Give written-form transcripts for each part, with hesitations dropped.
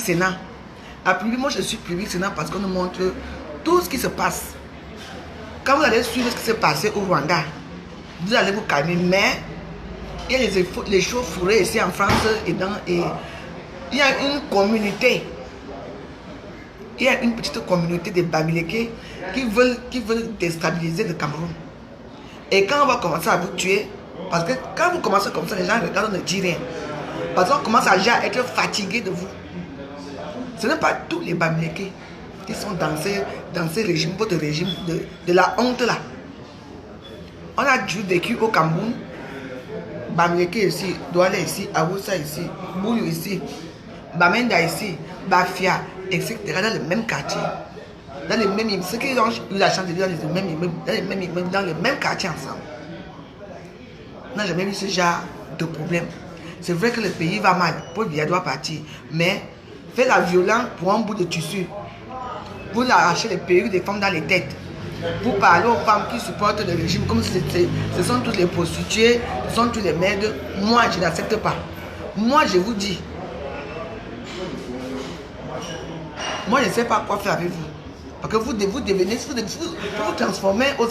Sénat. À Public, moi je suis Public Sénat parce qu'on nous montre tout ce qui se passe. Quand vous allez suivre ce qui s'est passé au Rwanda, vous allez vous calmer. Mais il y a les choses fourrées ici en France et il y a une communauté. Il y a une petite communauté de Bamileke qui veulent déstabiliser le Cameroun. Et quand on va commencer à vous tuer, parce que quand vous commencez comme ça, les gens regardent, on ne dit rien. Parce qu'on commence à être fatigué de vous. Ce n'est pas tous les Bamileke qui sont dans ces régimes, votre régime de la honte là. On a dû vécu au Cameroun, Bamileke ici, Douala ici, Awoussa ici, Boulou ici, Bamenda ici, Bafia, etc. dans le même quartier. Dans les mêmes immeubles. Ceux qui ont eu la chance de vivre dans les mêmes immeubles, dans le même quartier ensemble. On n'a jamais vu ce genre de problème. C'est vrai que le pays va mal, Paul Biya doit partir, mais faire la violence pour un bout de tissu. Vous arrachez les perruques des femmes dans les têtes. Vous parlez aux femmes qui supportent le régime comme si ce sont toutes les prostituées, ce sont tous les maids. Moi, je n'accepte pas. Moi, je vous dis. Moi, je ne sais pas quoi faire avec vous. Parce que vous devenez, vous transformez vous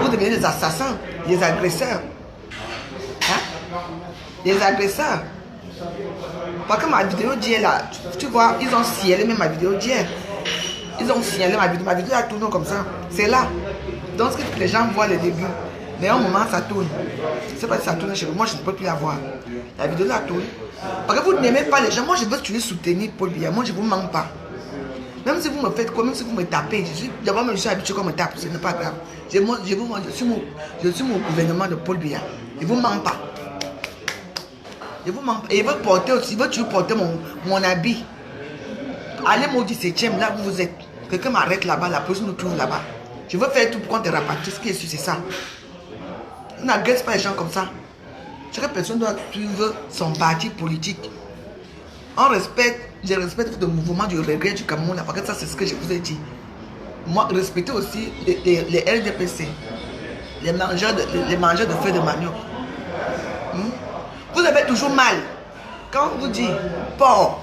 devenez des assassins, des agresseurs. Hein? Des agresseurs. Parce que ma vidéo d'hier là, tu vois, ils ont signalé même ma vidéo d'hier. Ils ont signalé ma vidéo a tourné comme ça. C'est là. Donc ce que les gens voient le début. Mais à un moment ça tourne. C'est pas si ça tourne chez vous. Moi je ne peux plus la voir. La vidéo là tourne. Parce que vous n'aimez pas les gens. Moi je veux toujours soutenir Paul Biya. Moi je ne vous manque pas. Même si vous me faites quoi, même si vous me tapez, d'abord je suis habitué qu'on me tape, ce n'est pas grave. Je suis mon gouvernement de Paul Biya. Je ne vous manque pas. Je vous manque pas. Et il veut porter aussi, il veut toujours porter mon habit. Allez mon 17e, là où vous êtes. Quelqu'un m'arrête là-bas, la police nous trouve là-bas. Je veux faire tout pour qu'on te rapatrie. Ce qui est sûr, c'est ça. On n'agresse pas les gens comme ça. Chaque personne doit suivre son parti politique. Je respecte le mouvement du regret du Cameroun, parce que ça c'est ce que je vous ai dit. Moi, respectez aussi les LDPC, les mangeurs de feuilles de manioc. Vous avez toujours mal. Quand on vous dit porc,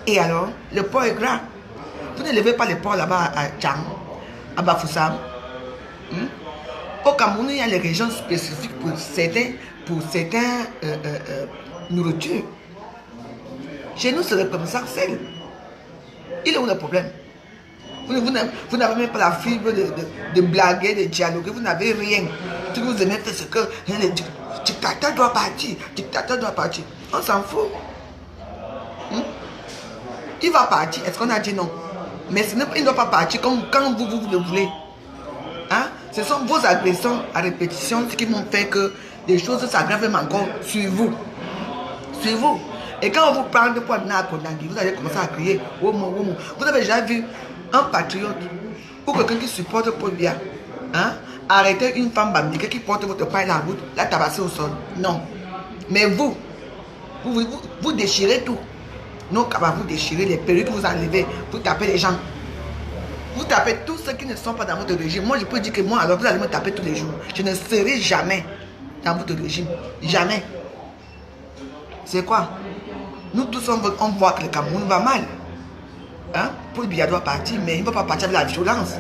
et alors, le porc est gras. Vous ne levez pas les porcs là-bas à Tchang, à Bafoussam. Au Cameroun, il y a les régions spécifiques pour certains nourritures. Chez nous, c'est comme ça, c'est. Il est où le problème? Vous n'avez même pas la fibre de blaguer, de dialoguer, vous n'avez rien. Tout ce que vous aimez faire, c'est que le dictateur doit partir, dictateur doit partir. On s'en fout. Il va partir, est-ce qu'on a dit non? Mais il ne doit pas partir quand vous le voulez. Hein? Ce sont vos agressions à répétition qui vont faire que les choses s'aggravent même encore sur vous. Sur vous. Et quand on vous parle de quoi vous allez commencer à crier. Womo, womo. Vous avez déjà vu un patriote ou quelqu'un qui supporte Paul Biya arrêter une femme bamileke qui porte votre paille dans la route, la tabasser au sol? Non. Mais vous déchirez tout. Non, vous déchirez les perruques, vous enlevez, vous tapez les gens. Vous tapez tous ceux qui ne sont pas dans votre régime. Moi, je peux dire que moi, alors vous allez me taper tous les jours. Je ne serai jamais dans votre régime. Jamais. C'est quoi? Nous tous, on voit que le Cameroun va mal. Hein? Paul Biya doit partir, mais il ne va pas partir avec la violence.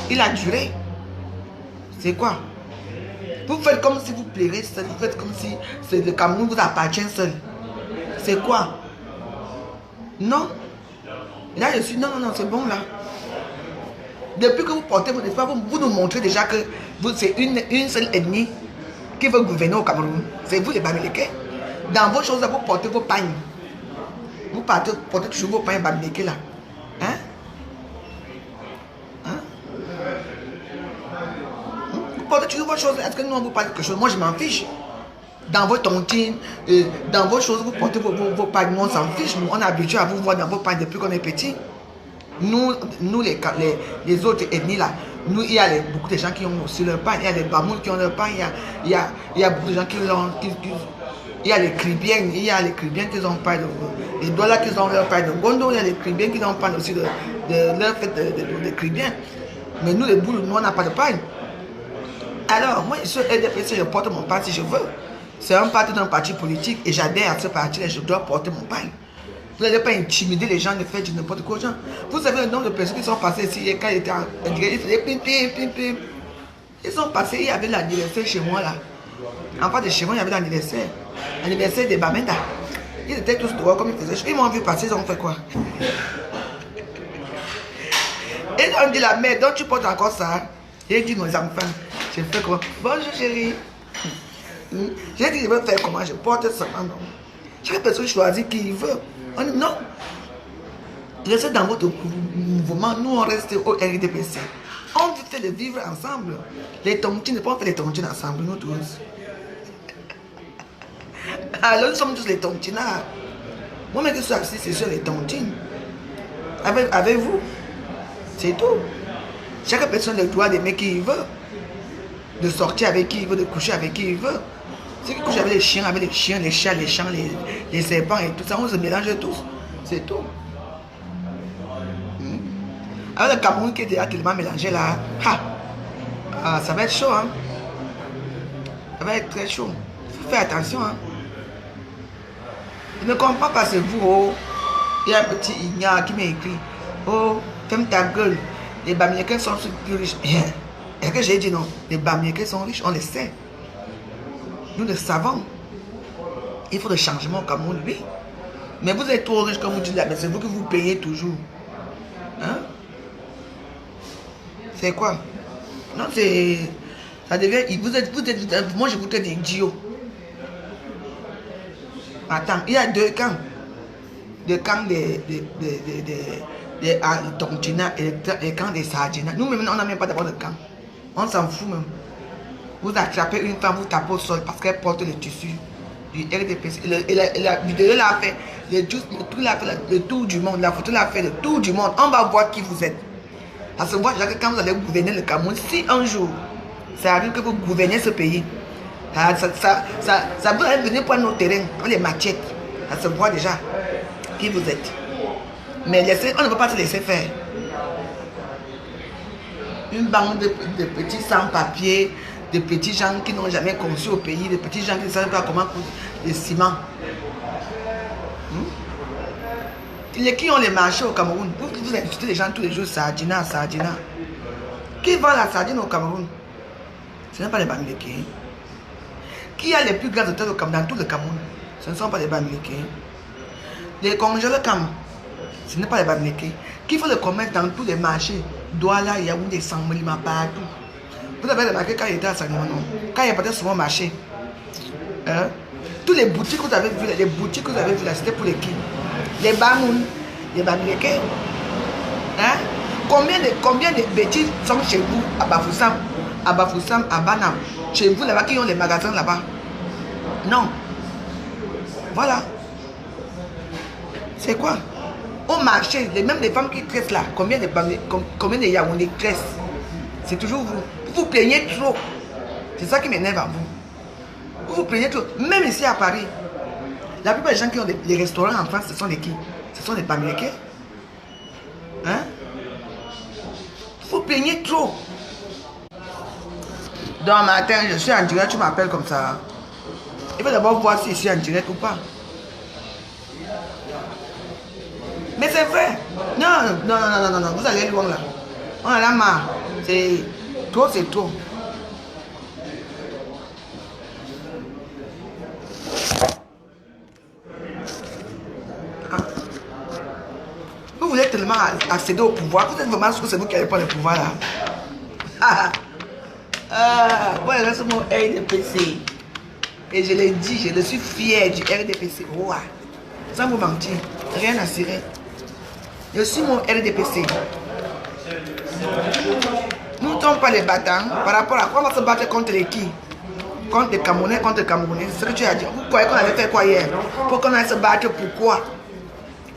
Il a duré. C'est quoi? Vous faites comme si vous plairez seul. Vous faites comme si le Cameroun vous appartient seul. C'est quoi? Non. Là, je suis... Non, c'est bon là. Depuis que vous portez votre espoir, vous nous montrez déjà que c'est une seule ennemie qui veut gouverner au Cameroun. C'est vous les Bamileke. Dans vos choses, vous portez vos pagnes. Vous portez toujours vos pagnes Bamileke là. Hein? Vous portez toujours vos choses. Est-ce que nous on vous parle de quelque chose? Moi je m'en fiche. Dans vos tontines, dans vos choses, vous portez vos pagnes. Nous on s'en fiche. Nous on est habitué à vous voir dans vos pagnes depuis qu'on est petit. Nous les autres ethnies là, il y a beaucoup de gens qui ont aussi leur pain, il y a les Bamouls qui ont leur pain, il y a beaucoup de gens qui l'ont, il y a les Cribiens, qui ont pain, les Douala qui ont leur pain de Gondo, il y a les Cribiens qui ont pain aussi de leur fête de Cribiens. Mais nous les Boulous, nous on n'a pas de pain. Alors moi je suis LDPC, je porte mon pain si je veux. C'est un parti d'un parti politique et j'adhère à ce parti et je dois porter mon pain. Vous n'allez pas intimider les gens de faire du n'importe quoi. Genre, vous savez le nombre de personnes qui sont passées ici et quand ils étaient en direct, ils faisaient pim, pim, pim, pim. Ils sont passés, il y avait l'anniversaire chez moi là. En face de chez moi, il y avait l'anniversaire. L'anniversaire des Bamenda. Ils étaient tous dehors comme ils faisaient. Ils m'ont vu passer, ils ont fait quoi? Et ils ont dit la mère, donc tu portes encore ça? J'ai dit nos enfants, j'ai fait quoi? Bonjour chérie. J'ai dit je vais faire comment? Je porte ça. Non. Chaque personne choisit qui il veut. On dit non. Restez dans votre mouvement, nous on reste au RDPC. On fait de vivre ensemble. Les tontines, on fait les tontines ensemble, nous tous. Alors nous sommes tous les tontinards. Moi-même qui suis assis, c'est sur les tontines. Avec vous, c'est tout. Chaque personne a le droit d'aimer qui il veut. De sortir avec qui il veut, de coucher avec qui il veut. Ceux qui couchent avec les chiens, les chats, les champs, les serpents et tout ça, on se mélange tous. C'est tout. Avec le Cameroun qui est déjà tellement mélangé là, ça va être chaud. Hein. Ça va être très chaud. Il faut faire attention. Hein. Je ne comprends pas, c'est vous. Oh. Il y a un petit ignare qui m'a écrit. Oh, ferme ta gueule. Les Bamillékins sont plus riches. Est-ce que j'ai dit non? Les Bamillékins sont riches, on le sait. Nous le savons. Il faut des changements au Cameroun, oui. Mais vous êtes trop riche comme vous dites là, mais c'est vous que vous payez toujours. Hein? C'est quoi? Non, c'est... Ça devient... Moi, je vous traite d'idiot. Attends, il y a deux camps. Deux camps des Tontina et les camps des Sardina. Nous-mêmes, on n'a même pas d'abord de camp. On s'en fout même. Vous attrapez une femme, vous tapez au sol parce qu'elle porte le tissu du RDPC. Et la vidéo l'a fait, le tour du monde. La photo l'a fait le tour du monde. On va voir qui vous êtes. Parce que moi, quand vous allez gouverner le Cameroun, si un jour, ça arrive que vous gouvernez ce pays, ça vous allez venir prendre nos terrains, les machettes. Ça se voit déjà qui vous êtes. Mais on ne peut pas se laisser faire. Une bande de petits sans-papiers, de petits gens qui n'ont jamais conçu au pays, de petits gens qui ne savent pas comment couper le ciment. Qui ont les marchés au Cameroun? Vous invitez les gens tous les jours, sardina. Qui vend la sardine au Cameroun? Ce n'est pas les Bamillékins. Qui a les plus grands hôtels dans tout le Cameroun? Ce ne sont pas les Bamillékins. Les congélateurs Cam, ce n'est pas les Bamillékins. Qui fait le commerce dans tous les marchés? Douala, Yaoundé, Sangolima, partout. Vous avez remarqué quand il était à Sangolima, quand il partait sur mon marché, hein? Toutes les boutiques que vous avez vues, là, c'était pour les qui? Les Bamoun, les Bamillékins. Hein? Combien de bêtises sont chez vous à Bafoussam, à Banam, chez vous là-bas qui ont les magasins là-bas? Non. Voilà. C'est quoi? Au marché, même les femmes qui tressent là, combien de Yaoundé tressent? C'est toujours vous. Vous vous plaignez trop. C'est ça qui m'énerve à vous. Vous vous plaignez trop. Même ici à Paris, la plupart des gens qui ont les restaurants en France, ce sont les qui? Ce sont les Bamillékins. Hein? Vous plaignez trop. Donc matin, je suis en direct, tu m'appelles comme ça. Il faut d'abord voir si je suis en direct ou pas. Mais c'est vrai. Non, vous allez loin là. On en a marre. C'est trop. Vous voulez tellement accéder au pouvoir. Vous êtes vraiment sûr que c'est vous qui n'avez pas le pouvoir là. Voilà, c'est mon RDPC. Et je l'ai dit, je suis fier du RDPC. Wow. Sans vous mentir, rien à cirer. Je suis mon RDPC. Nous ne sommes pas les battants. Par rapport à quoi on va se battre contre les qui? Contre les Camerounais, contre les Camerounais. C'est ce que tu as dit. Vous croyez qu'on avait fait quoi hier? Pour qu'on aille se battre pourquoi?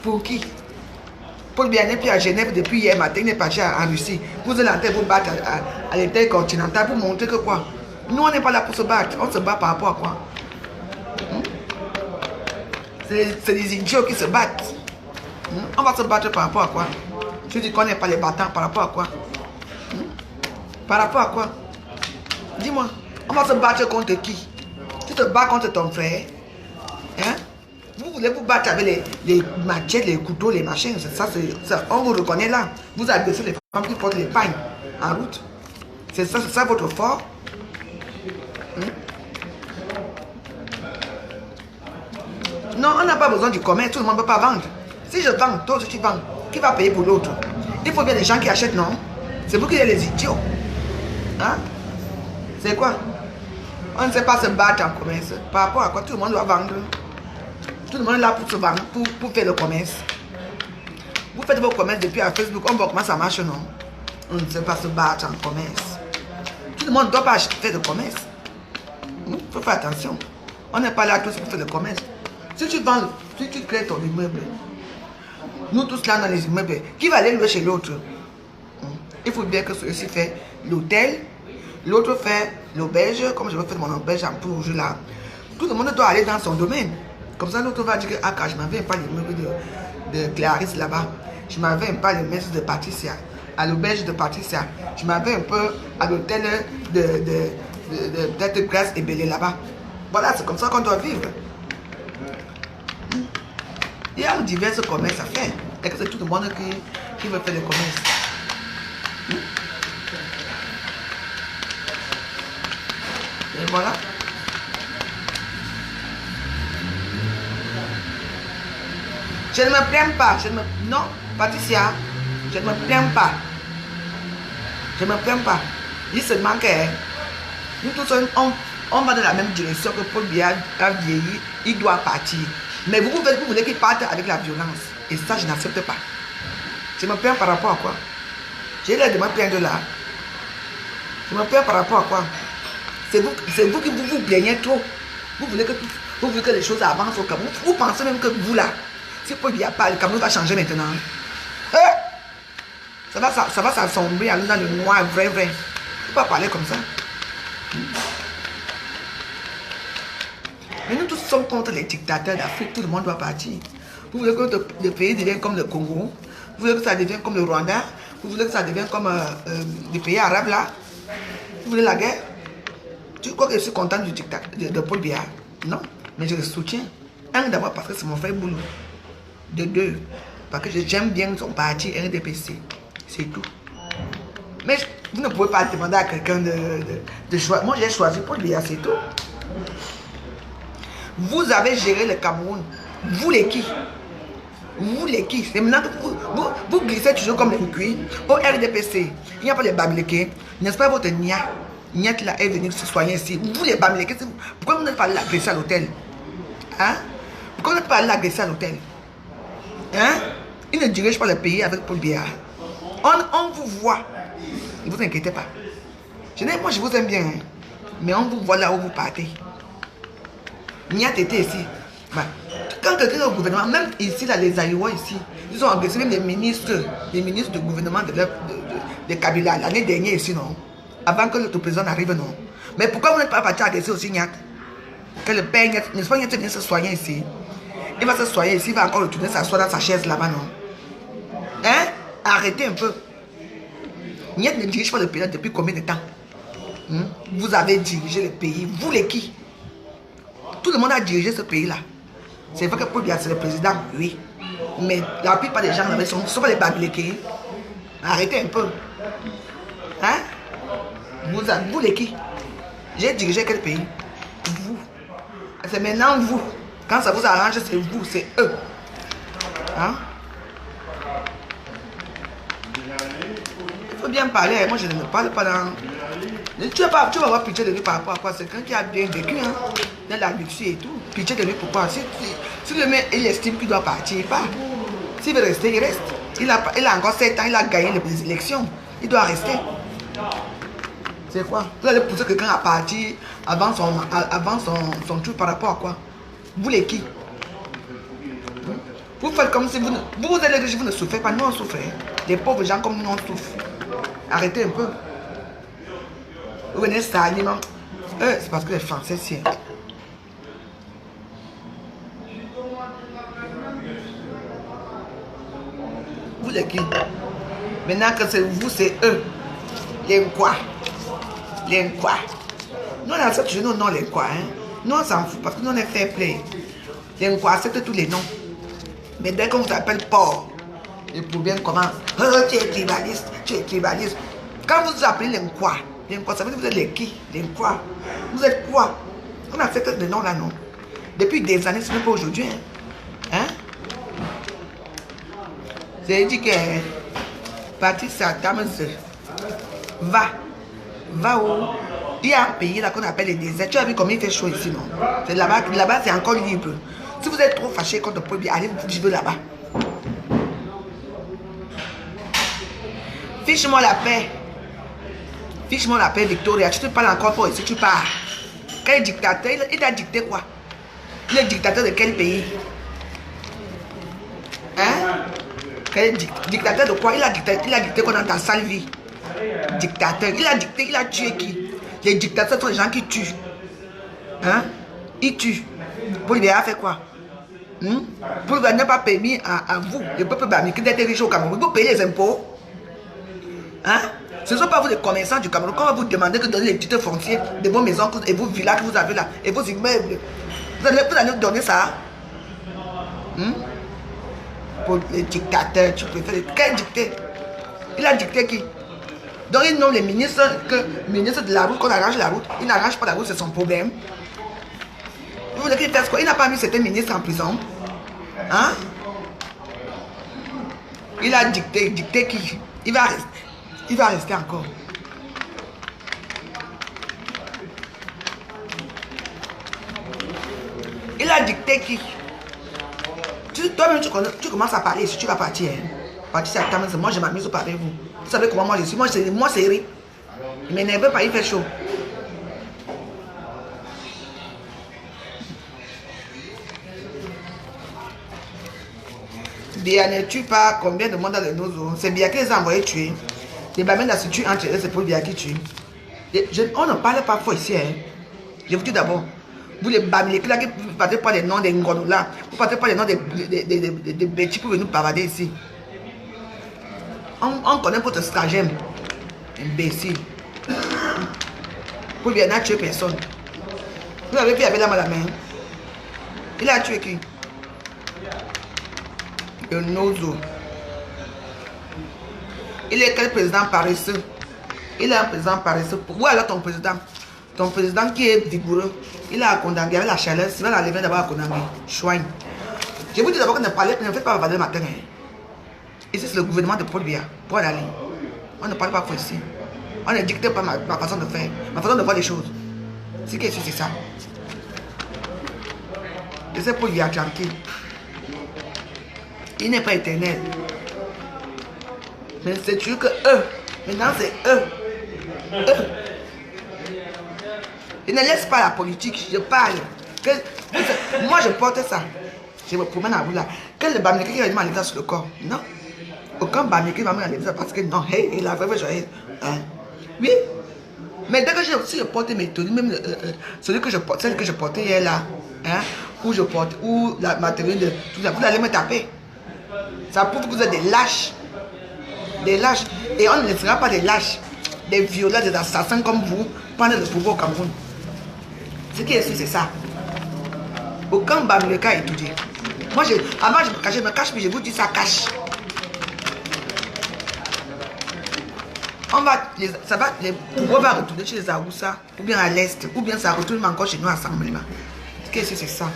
Pour qui? Paul Biya n'est plus à Genève depuis hier matin, il n'est pas en Russie. Vous allez en train de vous battre à l'intercontinental pour montrer que quoi? Nous, on n'est pas là pour se battre. On se bat par rapport à quoi? C'est les idiots qui se battent. On va se battre par rapport à quoi? Je dis qu'on n'est pas les battants par rapport à quoi? Par rapport à quoi? Dis-moi, on va se battre contre qui? Tu te bats contre ton frère, hein? Vous voulez vous battre avec les machettes, les couteaux, les machins. Ça, on vous reconnaît là. Vous agressez les femmes qui portent les pagnes en route. C'est ça votre fort. Non, on n'a pas besoin du commerce. Tout le monde ne peut pas vendre. Si je vends, toi aussi tu vends. Qui va payer pour l'autre? Il faut bien des gens qui achètent, non? C'est vous qui êtes les idiots. Hein? C'est quoi? On ne sait pas se battre en commerce. Par rapport à quoi? Tout le monde doit vendre. Tout le monde est là pour se vendre, pour faire le commerce. Vous faites vos commerces depuis à Facebook. On voit comment ça marche, non? On ne sait pas se battre en commerce. Tout le monde ne doit pas faire de commerce. Il faut faire attention. On n'est pas là tous pour faire le commerce. Si tu vends, si tu crées ton immeuble, nous tous là dans les immeubles, qui va aller louer chez l'autre? Il faut bien que celui-ci fait l'hôtel, l'autre fait l'auberge, comme je vais faire mon auberge en Rouge là. Tout le monde doit aller dans son domaine. Comme ça, l'autre va dire que ah, je ne m'avais pas l'immeuble de Clarisse là-bas. Je m'avais pas le maître de Patricia, à l'auberge de Patricia. Je m'avais un peu à l'hôtel de Grâce et Bélé là-bas. Voilà, c'est comme ça qu'on doit vivre. Il y a divers commerces à faire. Et que c'est tout le monde qui veut faire le commerce. Et voilà. Je ne me plains pas. Non, Patricia, je ne me plains pas. Je ne me plains pas. Il seulement que nous tous, on va dans la même direction que Paul Biya a vieilli. Il doit partir. Mais vous voulez qu'il parte avec la violence. Et ça, je n'accepte pas. Je me plains par rapport à quoi? J'ai l'air de me plaindre là. Je me plains par rapport à quoi? C'est vous qui vous plaignez trop. Vous voulez que les choses avancent au Cameroun. Vous pensez même que vous là, si Paul Biya parle, le Cameroun va changer maintenant. Ça va s'assombrer dans le noir, vrai. Il ne faut pas parler comme ça. Mais nous tous sommes contre les dictateurs d'Afrique. Tout le monde doit partir. Vous voulez que le pays devienne comme le Congo? Vous voulez que ça devienne comme le Rwanda? Vous voulez que ça devienne comme les pays arabes là? Vous voulez la guerre? Tu crois que je suis content du dictateur de Paul Biya? Non, mais je le soutiens. Un, d'abord parce que c'est mon frère Boulou. De deux, parce que j'aime bien son parti RDPC. C'est tout. Mais vous ne pouvez pas demander à quelqu'un de choisir. Moi j'ai choisi Paul Biya, c'est tout. Vous avez géré le Cameroun. Vous les qui? Vous les qui? C'est maintenant que vous glissez toujours comme les cuits. Au RDPC, il n'y a pas les Bamileke. N'est-ce pas votre Nia? Nia qui est venue se soigner ici. Vous les Bamileke, pourquoi vous n'êtes pas allé l'agresser à l'hôtel? Hein? Pourquoi vous n'êtes pas allé l'agresser à l'hôtel? Hein? Il ne dirige pas le pays avec Paul Biya. On vous voit. Ne vous inquiétez pas. Moi je vous aime bien. Hein? Mais on vous voit là où vous partez. Nia était ici. Bah, quand quelqu'un est au gouvernement, même ici, là, les Aïwa ici, ils ont agressé même les ministres du gouvernement de Kabila l'année dernière ici, non? Avant que le président n'arrive, non? Mais pourquoi vous n'êtes pas parti agresser aussi Niat? Que le père Niat, n'est-ce pas Niat vient se soigner ici? Il va se soigner ici, il va encore retourner s'asseoir dans sa chaise là-bas, non? Hein? Arrêtez un peu. Niat ne dirige pas le pays depuis combien de temps? Vous avez dirigé le pays, vous les qui? Tout le monde a dirigé ce pays-là. C'est vrai que Paul Biya c'est le président, oui. Mais la plupart des gens là sont pas les Bamileke. Arrêtez un peu. Hein? Vous les qui? J'ai dirigé quel pays? Vous. C'est maintenant vous. Quand ça vous arrange, c'est vous, c'est eux. Hein? Il faut bien parler. Moi, je ne parle pas dans... Tu vas avoir pitié de lui par rapport à quoi? C'est quelqu'un qui a bien vécu, hein, dans la luxe et tout. Pitié de lui pourquoi? Si le mec il estime qu'il doit partir, il part. S'il veut rester, il reste. Il a encore 7 ans, il a gagné les élections. Il doit rester. C'est quoi? Vous allez pousser quelqu'un à partir avant son tour par rapport à quoi? Vous les qui? Vous faites comme si vous êtes les riches, vous ne souffrez pas. Nous on souffre. Les pauvres gens comme nous on souffre. Arrêtez un peu. Vous venez salir, non? C'est parce que les Français s'y. Vous les qui? Maintenant que c'est vous, c'est eux. Les quoi? Les quoi? Nous on a ça toujours, non les quoi, hein? Nous on s'en fout parce que nous on est fair play. Les Nkwa acceptent tous les noms. Mais dès qu'on vous appelle porc, les problèmes commencent. Oh, tu es tribaliste, tu es tribaliste. Quand vous appelez les Nkwa, ça veut dire que vous êtes les qui? Les Nkwa. Vous êtes quoi? On accepte le nom là, non? Depuis des années, ce n'est pas aujourd'hui. Hein? J'ai dit que Patricia Tamens va où? Il y a un pays là qu'on appelle les déserts. Tu as vu combien il fait chaud ici, non? Là-bas, c'est encore libre. Si vous êtes trop fâché contre Paul Biya, allez vous vivre là-bas. Fiche-moi la paix. Fiche-moi la paix, Victoria. Tu te parles encore pour ici, tu pars. Quel dictateur? Il a dicté quoi? Il est dictateur de quel pays? Hein? Quel dictateur de quoi? Il a dicté quoi dans ta sale vie? Dictateur. Il a dicté, il a tué qui? Les dictateurs sont les gens qui tuent. Hein? Ils tuent. Paul Biya a fait quoi? Paul Biya n'a pas permis à vous, le peuple américain, d'être riche au Cameroun. Vous payez les impôts. Hein? Ce ne sont pas vous les commerçants du Cameroun. Quand on va vous demander de donner les titres fonciers de vos maisons et vos villas que vous avez là, et vos immeubles, vous allez donner ça? Pour les dictateurs, tu préfères. Quel dicté? Il a dicté qui? Donc il nomme les ministres, ministre de la route, qu'on arrange la route. Il n'arrange pas la route, c'est son problème. Vous voulez qu'il fasse quoi? Il n'a pas mis certains ministres en prison. Hein? Il a dicté qui? Il va rester encore. Il a dicté qui? Toi-même, tu commences à parler si tu vas partir. Hein? Partir à ta maison. Moi, je m'amuse pas avec vous. Vous savez comment moi je suis? Moi, c'est rire. Il m'énerve pas, il fait chaud. Biya ne tue pas combien de monde dans les nozo. C'est Biya qui les a envoyés tuer. Les Bamenda se tuent entre eux, c'est pour Biya qui tue. On ne parle pas fort ici. Hein. Je vous dis d'abord. Vous les Bamilekis là qui ne partez pas les noms des Ngonola. Vous ne partez pas les noms des bêtis pour venir pavader ici. On connaît votre stratagème. Imbécile. Pour Biya n'a tué personne. Vous avez vu avec la main. Il a tué qui? Le Nozo. Il est quel président paresseux? Il est un président paresseux. Où alors ton président? Ton président qui est vigoureux. Il a condamné avec la chaleur. Il va l'enlever d'abord à condamner. Chouin. Je vous dis d'abord que ne faites pas parler le matin. Ici c'est le gouvernement de Paul Biya. Pour aller. On ne parle pas ici. On ne dicte pas ma façon de faire. Ma façon de voir les choses. C'est que c'est ça. Laissez Paul Biya tranquille. Il n'est pas éternel. Mais c'est sûr que eux, maintenant c'est eux. Ils ne laissent pas la politique, je parle. Moi je porte ça. Je me promène à vous là. Quel le Bamileke qui va me enlever sur le corps? Non. Aucun Bamileke va me enlever ça parce que non, hey, il a vraiment joyeux. Hein? Oui. Mais dès que je porte mes tenues, même celle que je portais hier là, hein, ou ma tenue de tout ça, vous allez me taper. Ça prouve que vous êtes des lâches. Des lâches. Et on ne laissera pas des lâches, des violeurs, des assassins comme vous, prendre le pouvoir au Cameroun. Ce qui est sûr, c'est ça. Aucun Bamileka est étudié. Moi, avant, je me cache, mais je vous dis ça cache. Le pouvoir va retourner chez les Aoussa, ou bien à l'Est, ou bien ça retourne encore chez nous à Assemblement. Ce qui est sûr, c'est ça.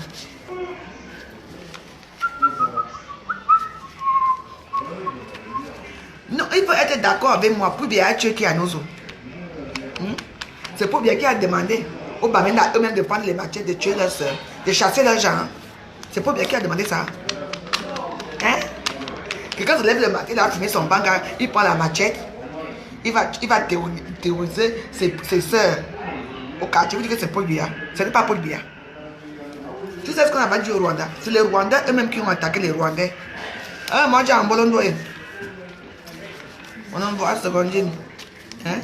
Non, il faut être d'accord avec moi pour bien tuer qui a Nozo. C'est pour bien qui a demandé aux Bamenda eux-mêmes de prendre les machettes, de tuer leurs soeurs, de chasser leurs gens. C'est pour bien qui a demandé ça. Hein? Quelqu'un se lève le matin, il a fumé son banga, il prend la machette, il va terroriser ses soeurs au quartier. Vous dites que c'est Paul Biya. Ce n'est pas Paul Biya. Tu sais ce qu'on a dit au Rwanda? C'est les Rwandais eux-mêmes qui ont attaqué les Rwandais. Ah, moi j'ai un bolon doué. On envoie à seconde. Hein?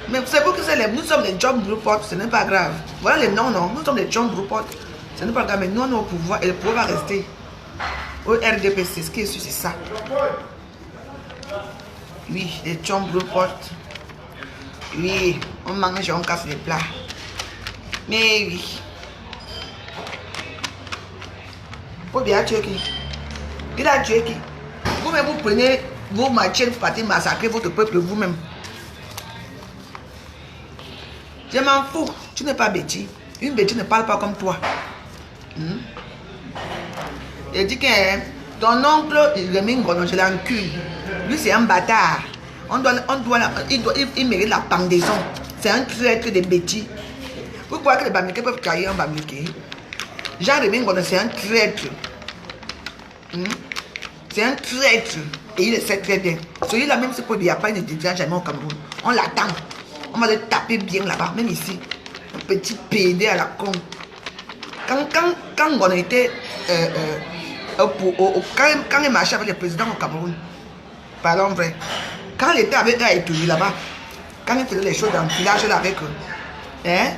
Mais c'est vous que nous sommes les John Brewport, ce n'est pas grave. Voilà les noms, non. Nous sommes les John Brewport, ce n'est pas grave, mais nous on est au pouvoir et le pouvoir va rester. Au RDPC, ce qui est sûr, c'est ça. Oui, les John Brewport. Oui, on mange et on casse les plats. Mais oui. Faut bien tuer qui? Il a tué qui? Vous-même, vous prenez vos matières, vous partez massacrer votre peuple vous-même. Je m'en fous. Tu n'es pas bêtise. Une bêtise ne parle pas comme toi. Il dit que ton oncle, je l'encule. Lui, c'est un bâtard. Il mérite la pendaison. C'est un traître de bêtises. Vous croyez que les Bamileke peuvent trahir un Bamileke? Jean Remingono, c'est un traître. C'est un traître. Et il le sait très bien. Celui-là, même si il n'y a pas une décision jamais au Cameroun, on l'attend. On va le taper bien là-bas, même ici. Un petit PD à la con. Quand on était. Quand il marchait avec le président au Cameroun, parlons vrai. Quand il était avec eux à étudier là-bas, quand il faisait les choses dans le village là avec eux, hein?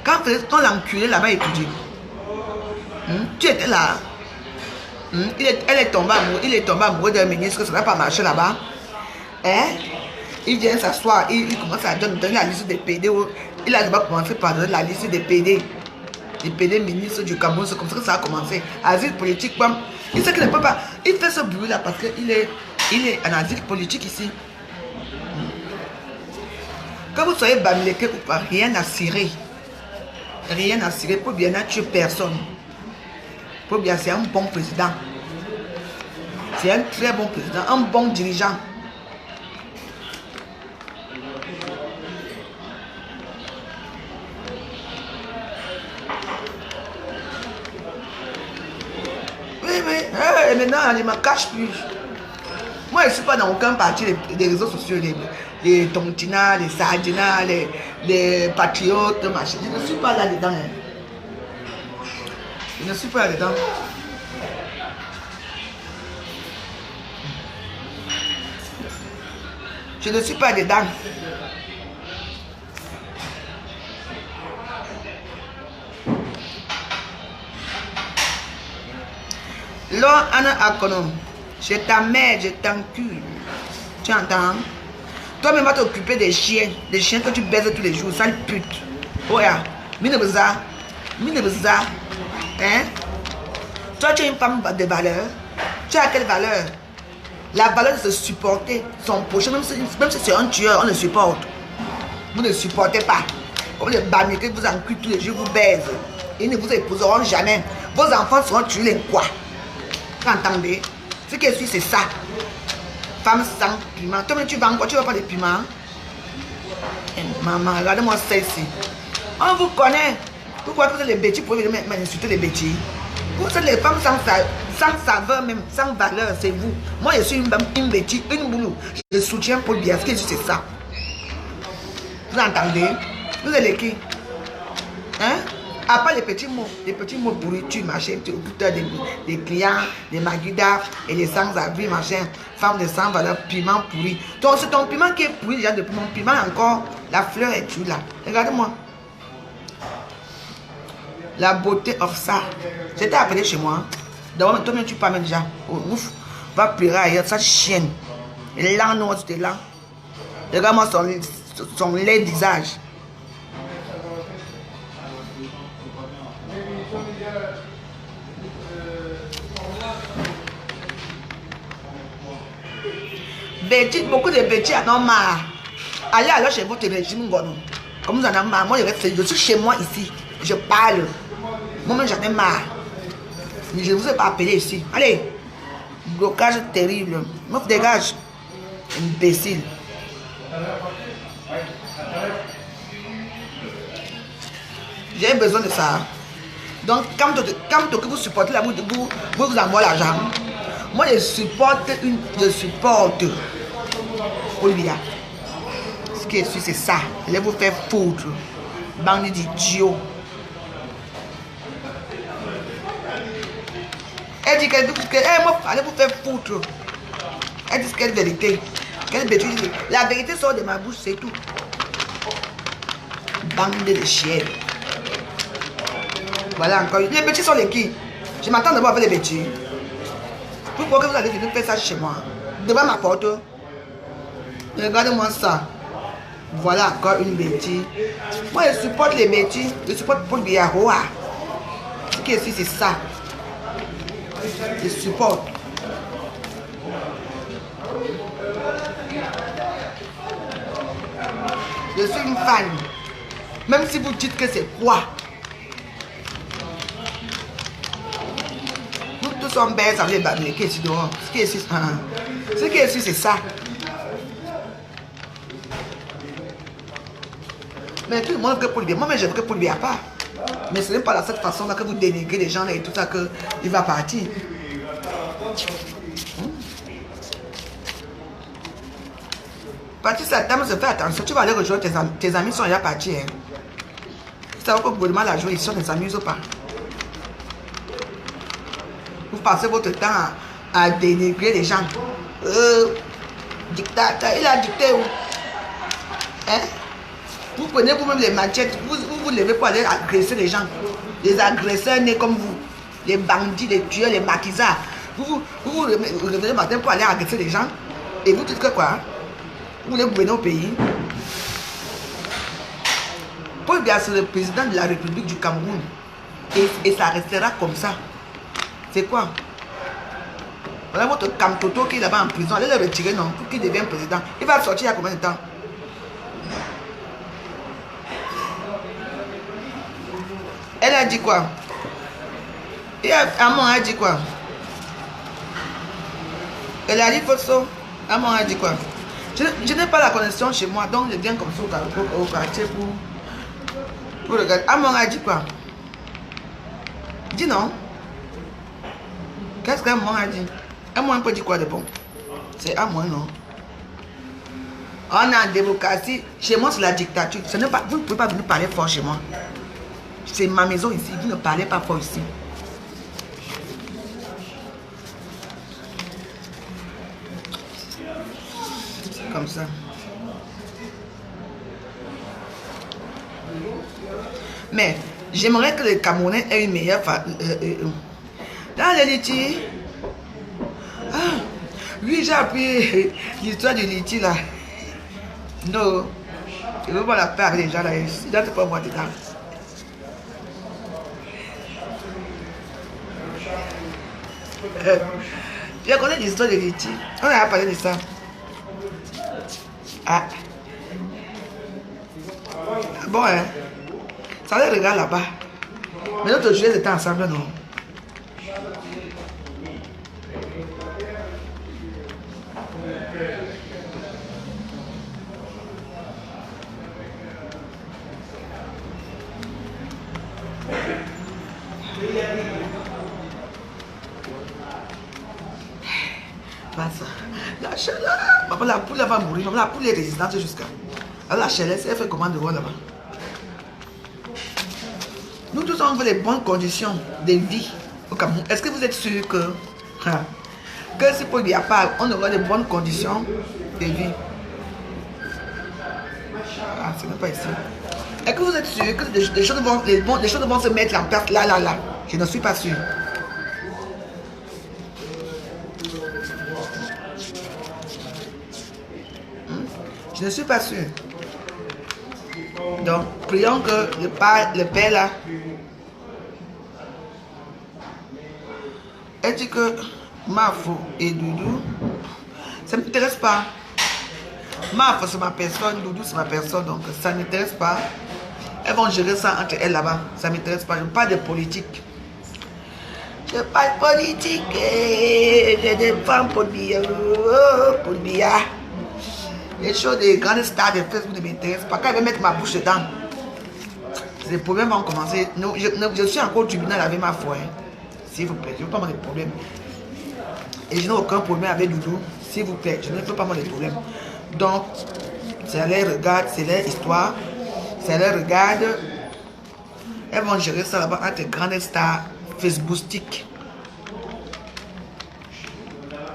Quand on l'enculé là-bas étudier, tu étais là. Il est tombé amoureux d'un ministre, ça n'a pas marché là-bas. Hein? Il vient s'asseoir, il commence à donner la liste des PD. Il a d'abord commencé par donner la liste des PD. Les PD ministres du Cameroun, c'est comme ça que ça a commencé. Asile politique, bam. Il sait qu'il ne peut pas. Il fait ce bruit là parce qu'il est en asile politique ici. Que vous soyez Bamileke ou pas, rien à cirer. Rien à cirer. Pour bien tuer personne. Pour bien, c'est un bon président. C'est un très bon président, un bon dirigeant. Et maintenant, il ne me cache plus. Moi, je ne suis pas dans aucun parti des réseaux sociaux, les Tontina, les Sardina, les Patriotes, machin. Je ne suis pas là-dedans. Je ne suis pas là-dedans. Je ne suis pas dedans. Là, Anna Akonom, je t'amène, je t'encule. Tu entends? Toi-même, va t'occuper des chiens que tu baises tous les jours, sale pute. Oh, ya, Minebza, hein? Toi, tu es une femme de valeur. Tu as quelle valeur? La valeur de se supporter son prochain, même si c'est un tueur, on le supporte. Vous ne supportez pas. Comme les Bamileke vous enculent tous les jours, vous baisent. Ils ne vous épouseront jamais. Vos enfants seront tués les quoi? Vous entendez? Ce qui est sûr, c'est ça. Femme sans piment. Toi-même, tu vends quoi? Tu ne veux pas de piment? Maman, regardez-moi ça ici. On vous connaît. Pourquoi vous êtes les bêtises pour venir m'insulter les bêtises? Vous êtes les femmes sans saveur même, sans valeur, c'est vous. Moi, je suis une bêtise, une boulot. Je soutiens Paul Biya. Ce qui est sûr, c'est ça. Vous entendez? Vous êtes les qui? Hein? À part les petits mots pourritures, machin, tu occupes des clients, des maguidas et les sans-abri, machin, femmes de sans valeur, piment pourri. Donc c'est ton piment qui est pourri déjà depuis mon piment encore, la fleur est tue là. Regardez-moi. La beauté of ça. J'étais appelé chez moi. D'abord, toi-même tu parles déjà. Oh, ouf, va pleurer ailleurs, ça chienne. Et là, non, c'était là. Regarde-moi son laid visage. Bêtises, beaucoup de bêtises en ont marre. Allez alors chez votre régime, comme vous en avez marre. Moi, je suis chez moi ici. Je parle. Moi-même, j'en ai marre. Je ne vous ai pas appelé ici. Allez. Blocage terrible. Me dégage. Imbécile. J'ai besoin de ça. Donc, quand vous supportez la boue, vous envoyez l'argent. Moi, je supporte Olivia. Ce qui est sûr, c'est ça. Allez vous faire foutre. Bande d'idiots. Elle dit qu'elle moi, allez vous faire foutre. Elle dit quelle vérité. Quelle bêtise. La vérité sort de ma bouche, c'est tout. Bande de chiens. Voilà encore. Les bêtises sont les qui? Je m'attends d'abord avec les bêtises. Pourquoi que vous allez venir faire ça chez moi? Devant ma porte. Regardez-moi ça. Voilà encore une bêtise. Moi, je supporte les bêtises. Je supporte Paul Biya. Ce qui est ici, c'est ça. Je supporte. Je suis une fan. Même si vous dites que c'est quoi. Nous tous sommes belles, ça veut dire ce qui est ici dehors. Ce qui est ici, c'est ça. Mais tout le monde veut que Paul Biya. Moi, je veux que Paul Biya pas. Mais ce n'est pas de cette façon-là que vous dénigrez les gens là et tout ça qu'il va partir. Partir sa dame, se fait attention. Tu vas aller rejoindre tes amis. Tes amis sont déjà partis. Hein. Tu savez que le gouvernement la joue, ils sont ne s'amusent pas. Vous passez votre temps à dénigrer les gens. Dictateur, il a dicté où? Hein? Vous prenez vous-même les machettes, vous levez pour aller agresser les gens. Les agresseurs nés comme vous. Les bandits, les tueurs, les maquisards. Vous levez le matin pour aller agresser les gens. Et vous dites que quoi? Vous voulez gouverner au pays. Paul Biya, c'est le président de la République du Cameroun. Et ça restera comme ça. C'est quoi? Voilà votre Kamtoto qui est là-bas en prison. Allez le retirer, non? Pour qu'il devienne président. Il va sortir il y a combien de temps? Elle a dit quoi? Et Amon a dit quoi? Elle a dit Fosso. Amon a dit quoi? Je n'ai pas la connexion chez moi, donc je viens comme ça au quartier pour regarder. Amon a dit quoi? Dis non. Qu'est-ce qu'Amon a dit? Amon peut dire quoi de bon? C'est Amon, non? On a en démocratie. Chez moi, c'est la dictature. Vous ne pouvez pas venir parler fort chez moi. C'est ma maison ici. Vous ne parlez pas fort ici. C'est comme ça. Mais j'aimerais que les Camerounais aient une meilleure... dans les litiges... Ah, oui, j'ai appris l'histoire du litige là. Non. Je ne veux pas la faire avec les gens là. C'est pas moi dedans. Je connais l'histoire de litige. On a parlé de ça. Ah. Bon, hein. Ça les regarde là-bas. Mais notre joueurs étaient ensemble, non? La chaleur, la poule va mourir, la poule est résistante jusqu'à. La chaleur, elle fait comment de voir là-bas? Nous tous on veut les bonnes conditions de vie au Cameroun. Est-ce que vous êtes sûr que si Paul Biya pas, on aura de bonnes conditions de vie? Ah, ce n'est pas ici. Est-ce que vous êtes sûr que les choses vont se mettre en place là? Je ne suis pas sûr. Je ne suis pas sûr. Donc, prions que le Père là, elle dit que Mafo et Doudou, ça ne m'intéresse pas. Mafo c'est ma personne, Doudou c'est ma personne, donc ça ne m'intéresse pas. Elles vont gérer ça entre elles là-bas, ça ne m'intéresse pas. Je ne parle pas de politique. Je parle politique et je défends Paul Biya. Paul Biya. Les choses des grandes stars de Facebook ne m'intéressent pas. Quand je vais mettre ma bouche dedans, les problèmes vont commencer. Je suis encore au tribunal avec ma foi. Hein. S'il vous plaît, je ne veux pas avoir de problèmes. Et je n'ai aucun problème avec Doudou. S'il vous plaît, je ne veux pas avoir de problèmes. Donc, ça les regarde, c'est leur histoire. Ça les regarde. Elles vont gérer ça là-bas entre grandes stars Facebookistiques.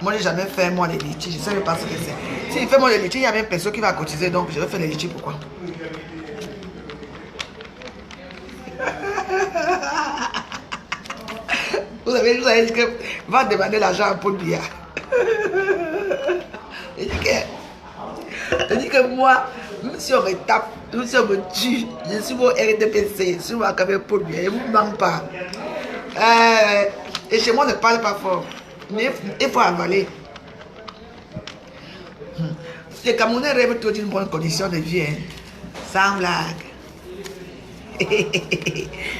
Moi, je n'ai jamais fait moi les litiges. Je ne sais pas ce que c'est. S'il fait moi les litiges, il y a même personne qui va cotiser. Donc, je vais faire les litiges. Pourquoi? Vous avez dit que va demander l'argent à Paul Biya. Je dis que moi, Même si on me tape, même si on me tue, je suis mon RDPC, je suis mon café pour lui, je ne vous manque pas. Et chez moi, on ne parle pas fort. Mais il faut avaler. Les Camerounais rêvent toujours d'une bonne condition de vie. Hein. Sans blague.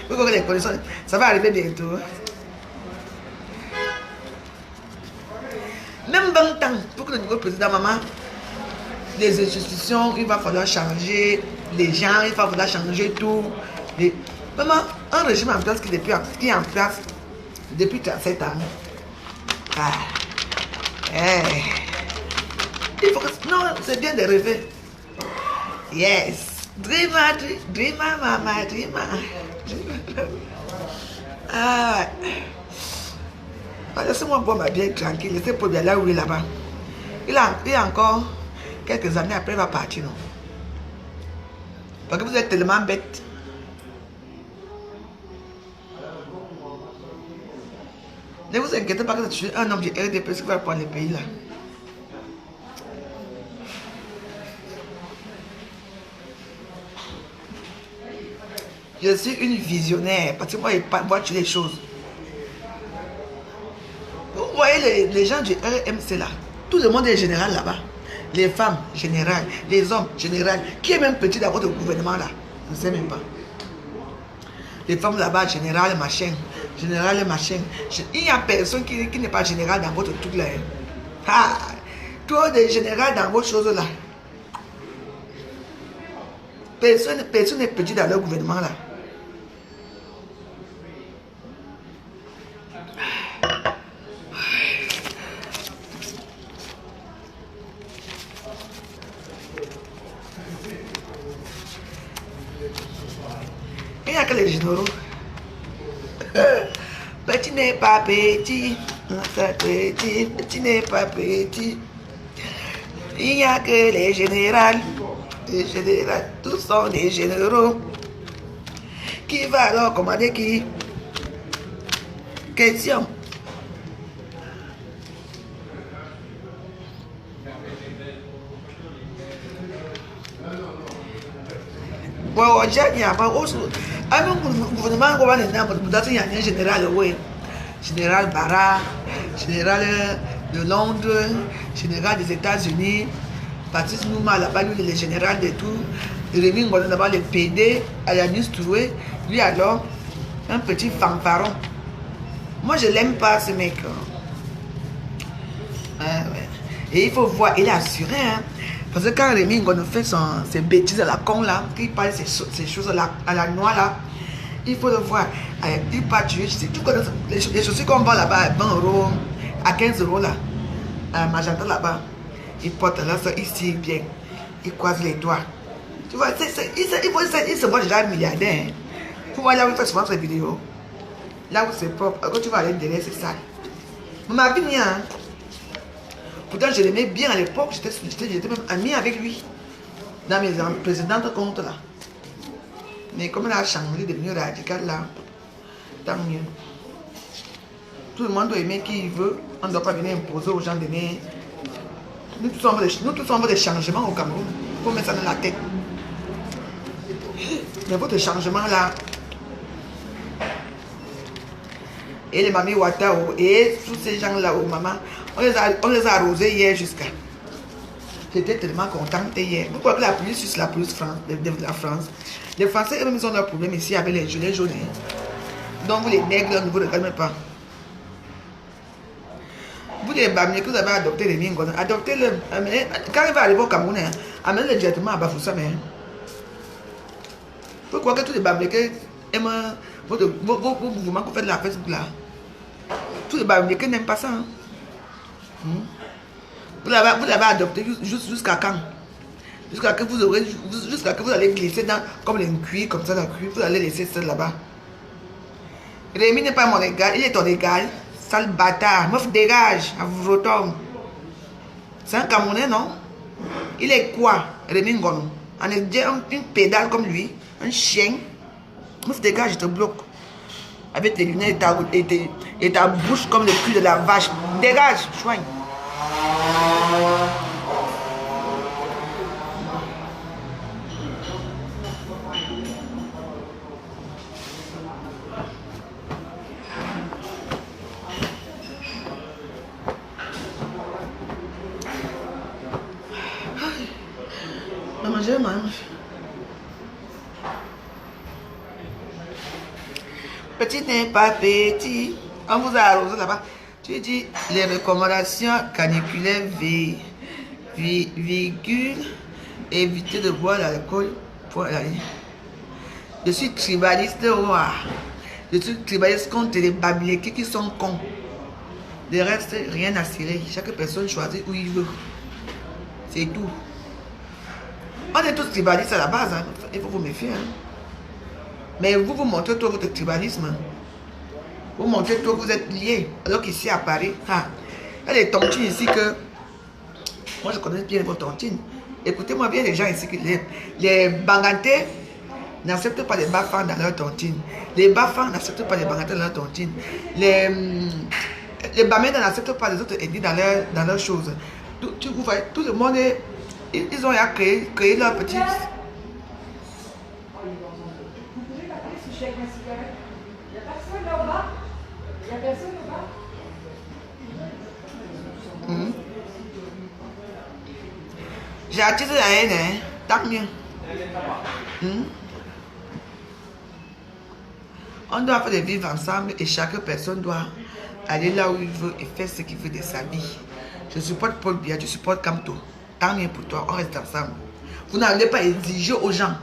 Vous voyez les conditions, ça va arriver bientôt. Même 20 ans, pour que le nouveau président, maman, les institutions, il va falloir changer les gens, il va falloir changer tout. Maman, un régime en place qui est en place depuis 37 ans. Ah. Il faut que, non, c'est bien de rêver. Yes. Dreamer, dreamer, mama, dreamer. Ah. Laissez-moi boire ma bière tranquille. Laissez pour bien là où il est là-bas. Il a encore quelques années après, il va partir, non? Parce que vous êtes tellement bête. Ne vous inquiétez pas que je suis un homme du RDP qui va prendre le pays là. Je suis une visionnaire parce que moi, je vois les choses. Vous voyez les gens du RMC là, tout le monde est général là-bas. Les femmes, générales, les hommes, général. Qui est même petit dans votre gouvernement là? Je ne sais même pas. Les femmes là-bas, général, machin. Général, machin. Il n'y a personne qui n'est pas général dans votre truc là. Hein. Ah, trop de général dans vos choses là. Personne n'est petit dans leur gouvernement là. Il n'y a que les généraux. Petit n'est pas petit. Petit n'est pas petit. Il n'y a que les générales. Les généraux, tous sont des généraux. Qui va alors commander qui? Question. Un gouvernement il y a un général, oui. Général Barra, général de Londres, général des États-Unis, Patrice Nouma là-bas, lui, le général de tout, Rémi Ngolo là-bas, le PD, Ayanis Toué, lui alors, un petit fanfaron. Moi, je l'aime pas ce mec. Ouais. Et il faut voir, il est assuré, hein. Parce que quand Rémi Ngolo fait ses bêtises à la con là, qu'il parle ces choses à la noix là, il faut le voir. Il part tuer. Tu connais les chaussures qu'on vend là-bas à 20 €, à 15 € là, à Magenta là-bas. Il porte là, ça, il tire bien. Il croise les doigts. Tu vois, il se voit déjà milliardaire. Hein. Pour moi, là où il fait souvent ses vidéos, là où c'est propre, quand tu vas aller derrière, c'est sale. Mais ma vie, hein. Pourtant, je l'aimais bien à l'époque, j'étais même ami avec lui. Dans mes précédentes comptes là. Mais comme elle a changé, elle est devenue radicale là, tant mieux. Tout le monde doit aimer qui il veut. On ne doit pas venir imposer aux gens d'aimer. Nous tous on veut des changements au Cameroun. Il faut mettre ça dans la tête. Mais votre changement là. Et les mamies Ouattao et tous ces gens là, oh maman, on les a arrosés hier jusqu'à. J'étais tellement contente hier. Vous croyez que la police suisse la police de la France? Les Français eux-mêmes ont leurs problèmes ici avec les gilets jaunes. Donc vous les nègres, ne vous regardez même pas. Vous les Bamilés que vous avez adopté les Mingo, adoptez-le. Quand il va arriver au Cameroun, amenez-le directement à Bafoussam. Vous croyez que tous les Bamilés aiment vos mouvements que vous faites de la Facebook là? Tous les Bamilés n'aiment pas ça. Hein? Vous l'avez adopté jusqu'à quand? Jusqu'à que vous allez glisser dans comme les cuir, comme ça dans le cuir, vous allez laisser ça là-bas. Rémi n'est pas mon égal, il est ton égal. Sale bâtard, meuf dégage, à vous retourne. C'est un Camerounais, non? Il est quoi, Rémi Ngolo? On est déjà une pédale comme lui, un chien. Meuf dégage, je te bloque. Avec tes lunettes et ta bouche comme le cul de la vache. Dégage, soigne. je mange. Petit n'est pas petit. On vous a arrosé là-bas. Tu dis les recommandations caniculaires virgule, éviter de boire l'alcool pour aller. Je suis tribaliste roi. Je suis tribaliste contre les babilékés qui sont cons. Le reste, rien à cirer. Chaque personne choisit où il veut. C'est tout. On est tous tribalistes à la base. Hein. Il faut vous méfier. Hein. Mais vous montrez tout votre tribalisme. Vous montrez tout que vous êtes liés. Alors qu'ici à Paris, il y a des tontines ici que... Moi je connais bien vos tontines. Écoutez-moi bien les gens ici. Les Bangantais n'acceptent pas les Bafans dans leur tontine. Les Bafans n'acceptent pas les Bangantais dans leur tontine. Les Bamènes n'acceptent pas les autres ethnies dans leurs choses. Vous voyez, tout le monde est... Ils ont créé leur petit... J'ai attisé la haine, hein? Tant mieux. On doit faire des vivre ensemble et chaque personne doit aller là où il veut et faire ce qu'il veut de sa vie. Je supporte Paul Biya, je supporte Kamto. Tant mieux pour toi, on reste ensemble. Vous n'allez pas exiger aux gens.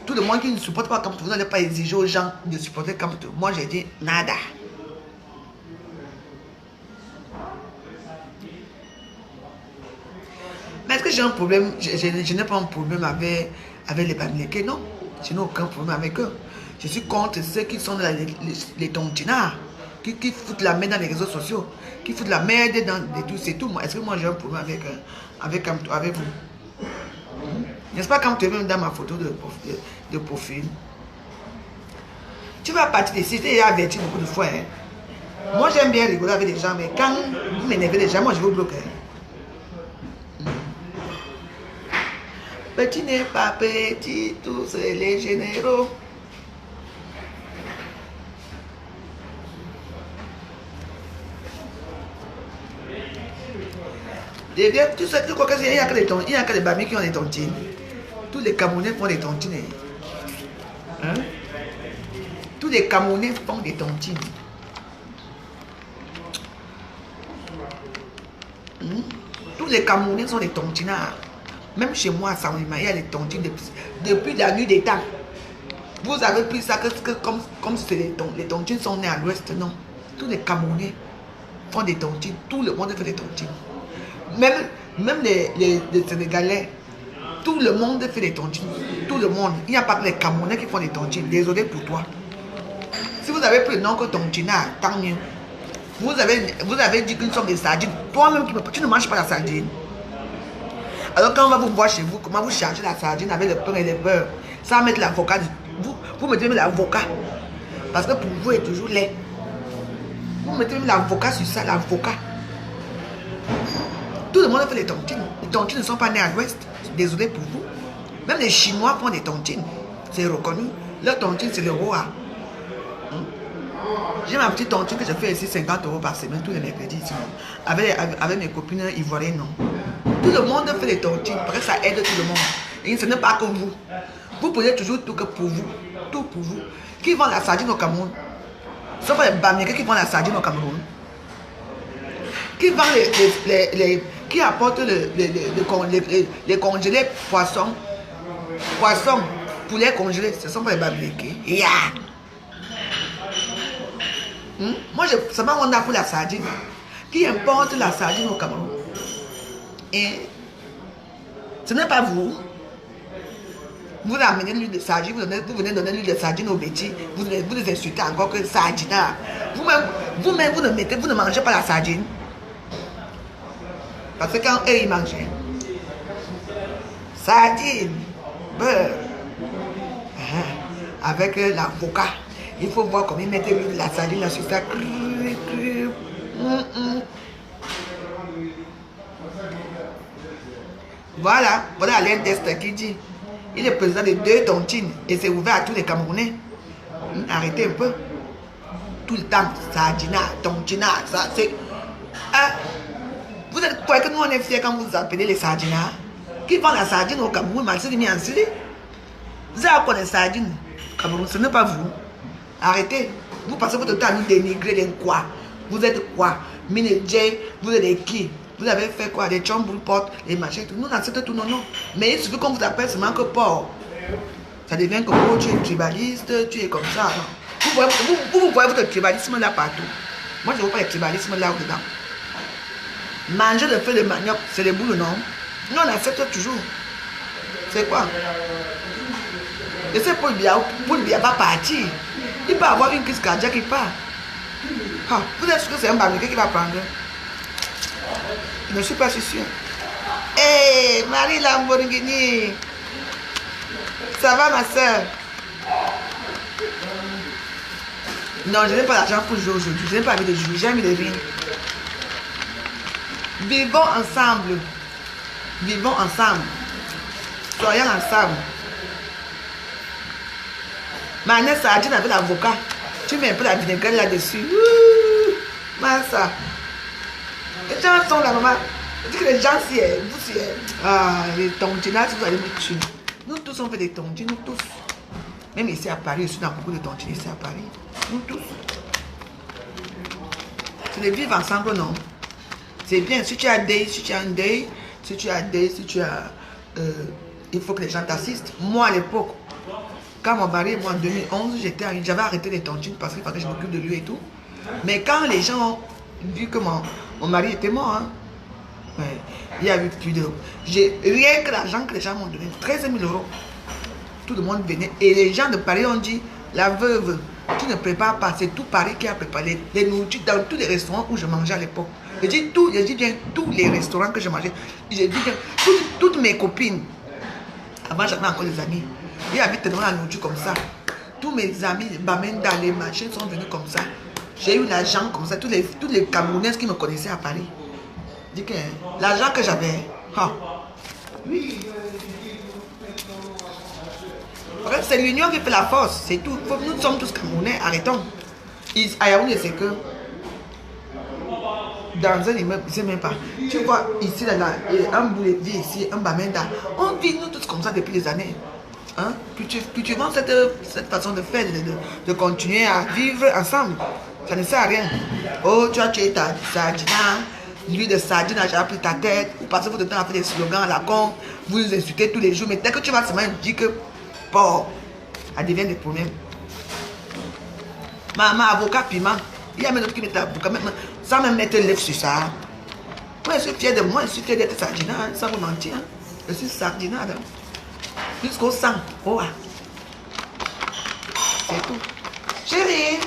Tout le monde qui ne supporte pas Kamto, vous n'allez pas exiger aux gens de supporter Kamto. Moi j'ai dit nada. Mais est-ce que j'ai un problème? Je n'ai pas un problème avec les Bamileke, non. Je n'ai aucun problème avec eux. Je suis contre ceux qui sont les tontinards, qui foutent la merde dans les réseaux sociaux, qui foutent la merde dans tout, c'est tout. Est-ce que moi j'ai un problème avec vous? N'est-ce pas quand tu es même dans ma photo de profil? Tu vas partir d'ici, je t'ai averti beaucoup de fois. Hein. Moi j'aime bien rigoler avec les gens, mais quand vous m'énervez les gens, moi je vous bloque. Hein. Petit n'est pas petit, tous les généraux. Tu sais, tu crois qu'il n'y a que les Bami qui ont des tontines. Tous les Camerounais font des tontines. Hein? Tous les Camerounais font des tontines. Tous les Camerounais sont des tontinards. Même chez moi à Saint-Louis, il y a des tontines depuis la nuit des temps. Vous avez pris ça comme si les tontines sont nées à l'ouest. Non. Tous les Camerounais font des tontines. Tout le monde fait des tontines. Même les Sénégalais, tout le monde fait des tontines. Tout le monde. Il n'y a pas que les Camerounais qui font des tontines. Désolé pour toi. Si vous avez pris le nom que tontinard, tant mieux. Vous avez dit que nous sommes des sardines. Toi-même, tu ne manges pas la sardine. Alors quand on va vous voir chez vous, comment vous chargez la sardine avec le pain et le beurre, sans mettre l'avocat. Vous mettez même l'avocat. Parce que pour vous, il est toujours lait. Vous mettez même l'avocat sur ça, l'avocat. Tout le monde fait les tontines. Les tontines ne sont pas nées à l'ouest. Désolé pour vous. Même les Chinois font des tontines. C'est reconnu. Leur tontine, c'est le roi. J'ai ma petite tontine que je fais ici 50 € par semaine, tous les mercredis ici. Avec mes copines ivoiriennes, non. Tout le monde fait des tontines. Parce que ça aide tout le monde. Et ce n'est pas que vous. Vous prenez toujours tout que pour vous. Tout pour vous. Qui vend la sardine au Cameroun? Ce sont pas les Bamileke qui vendent la sardine au Cameroun. Qui vend qui apporte les congelés poissons, poulet congelé, ce sont pas les Bamileke. Yeah. Moi, c'est pas on a pour la sardine. Qui importe la sardine au Cameroun? Et ce n'est pas vous. Vous amenez l'huile de sardine, vous venez donner l'huile de sardine aux bêtis, vous les insultez encore que sardinard. Vous-même, vous ne mangez pas la sardine. Parce que quand eux, ils mangeaient sardine, beurre, avec l'avocat, il faut voir comment ils mettent la sardine sur ça. Voilà Alain Dest qui dit, il est président de 2 tontines et c'est ouvert à tous les Camerounais. Arrêtez un peu. Tout le temps, sardinard, tontinard, ça c'est... Vous êtes quoi que nous on est fiers quand vous appelez les sardinards? qui vend la sardine au Cameroun, m'a dit en Syrie. Vous avez quoi les sardines au Cameroun? Ce n'est pas vous. Arrêtez. Vous passez votre temps à nous dénigrer les quoi? Vous êtes quoi? Manager, vous êtes qui? Vous avez fait quoi? Des chambres, portes, les machins, tout. Nous, on accepte tout, non, non. Mais il suffit qu'on vous appelle seulement que porc. Ça devient que oh, tu es tribaliste, tu es comme ça. Non. Vous voyez votre tribalisme là partout. Moi, je ne vois pas le tribalisme là dedans. Manger le feu de manioc, c'est les boules, non? Nous, on accepte toujours. C'est quoi? Et c'est Paul Biya va partir. Il peut avoir une crise cardiaque qui part. Ah, vous êtes sûr que c'est un barbecue qui va prendre? Je ne suis pas si sûr. Hé, Marie Lamborghini. Ça va, ma soeur? Non, je n'ai pas l'argent pour jouer aujourd'hui. Je n'ai pas envie de jouer. J'ai envie de rire. Vivons ensemble. Vivons ensemble. Soyons ensemble. Maintenant, sardine avec l'avocat. Tu mets un peu la vinaigrette là-dessus. Massa. Les gens sont là, maman. Je dis que les gens, si vous, si ah, les tontines, là, vous allez me tuer. Nous tous, on fait des tontines, nous tous. Même ici à Paris, je suis dans beaucoup de tontines ici à Paris. Nous tous. C'est de vivre ensemble, non? C'est bien. Si tu as des, si tu as un deuil, si tu as des, si tu as... il faut que les gens t'assistent. Moi, à l'époque, quand mon mari, moi, en 2011, j'avais arrêté les tontines parce qu'il fallait que je m'occupe de lui et tout. Mais quand les gens ont vu que mon mari était mort, hein, ouais, il y a eu plus de... Rien que l'argent que les gens m'ont donné, 13 000 €. Tout le monde venait. Et les gens de Paris ont dit, la veuve, tu ne prépares pas. C'est tout Paris qui a préparé les nourritures dans tous les restaurants où je mangeais à l'époque. Je dis bien tous les restaurants que je mangeais. Je dis bien toutes mes copines. Avant, j'avais encore des amis. Ils habitent tellement la nourriture comme ça. Tous mes amis, les Bamenda, les machins sont venus comme ça. J'ai eu l'argent comme ça. Toutes les Camerounaises qui me connaissaient à Paris. Je dis que l'argent que j'avais. Ah. Oui. C'est l'union qui fait la force. C'est tout. Nous sommes tous Camerounais. Arrêtons. À Yaoundé, c'est que dans un immeuble, je ne sais même pas. Tu vois, ici, là, un boulet de vie ici, un Bamenda. On vit nous tous comme ça depuis des années. Hein? Puis tu vois cette façon de faire, de continuer à vivre ensemble. Ça ne sert à rien. Oh, tu as tué ta sardina, lui de sardine a déjà pris ta tête. Vous passez votre temps à faire des slogans à la con. Vous nous insultez tous les jours. Mais dès que tu vas seulement dire que, bon, ça devient des problèmes. Ma avocat piment, il y a même d'autres qui mettent l'avocat, sans même mettre l'œuf sur ça. Moi, je suis fier de moi, je suis fier d'être sardina, hein, sans vous mentir. Hein. Je suis sardinade. Hein. Jusqu'au sang. Oh, ah. C'est tout. Chérie.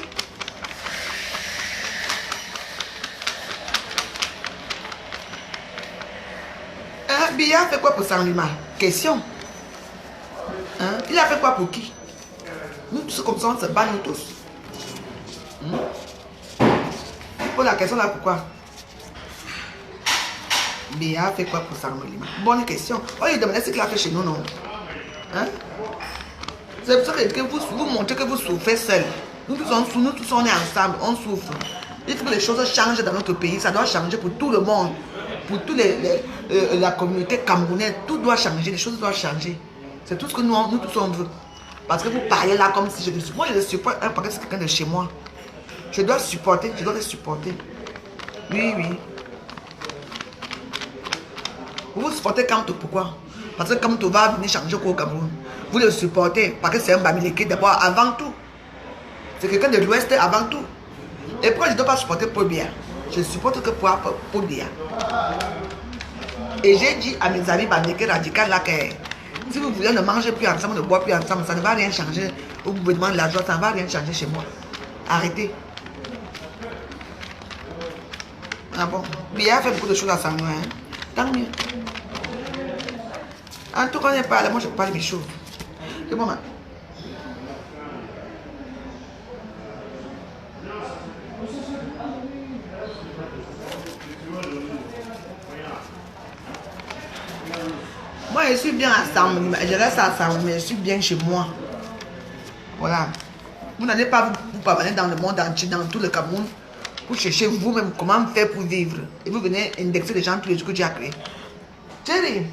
Biya fait quoi pour Sanglima? Question. Hein? Il a fait quoi pour qui? Nous tous comme ça, on se bat, nous tous. Pour la question là, pourquoi? Biya fait quoi pour Sanglima? Bonne question. Oh, il demandait ce qu'il a fait chez nous, non? Hein? C'est pour ça que vous montrez que vous souffrez seul. Nous tous on est ensemble, on souffre. Il faut que les choses changent dans notre pays. Ça doit changer pour tout le monde. Pour toute la communauté camerounaise. Tout doit changer, les choses doivent changer. C'est tout ce que nous tous on veut. Parce que vous parlez là comme si je le supporte. Moi je le supporte parce que c'est quelqu'un de chez moi. Je dois supporter, je dois le supporter. Oui, oui. Vous supportez Kamto, pourquoi? Parce que Kamto va venir changer au Cameroun. Vous le supportez parce que c'est un Bamileke d'abord, avant tout. C'est quelqu'un de l'Ouest avant tout. Et pourquoi je ne dois pas supporter Paul Biya? Je supporte que pour Paul Biya. Et j'ai dit à mes amis Bamileke radicaux là que si vous voulez ne manger plus ensemble, ne boire plus ensemble, ça ne va rien changer au gouvernement de la joie, ça ne va rien changer chez moi. Arrêtez. Ah bon? Biya fait beaucoup de choses à sa main. Hein? Tant mieux. En tout cas, on n'est pas là, moi je parle de mes choses. C'est bon, man. Moi, je suis bien à Sanglima. Je reste à Sanglima, mais je suis bien chez moi. Voilà. Vous n'allez pas vous pavaner dans le monde entier, dans tout le Cameroun, pour chercher vous-même comment faire pour vivre. Et vous venez indexer les gens tous les jours que tu as créés. Chérie,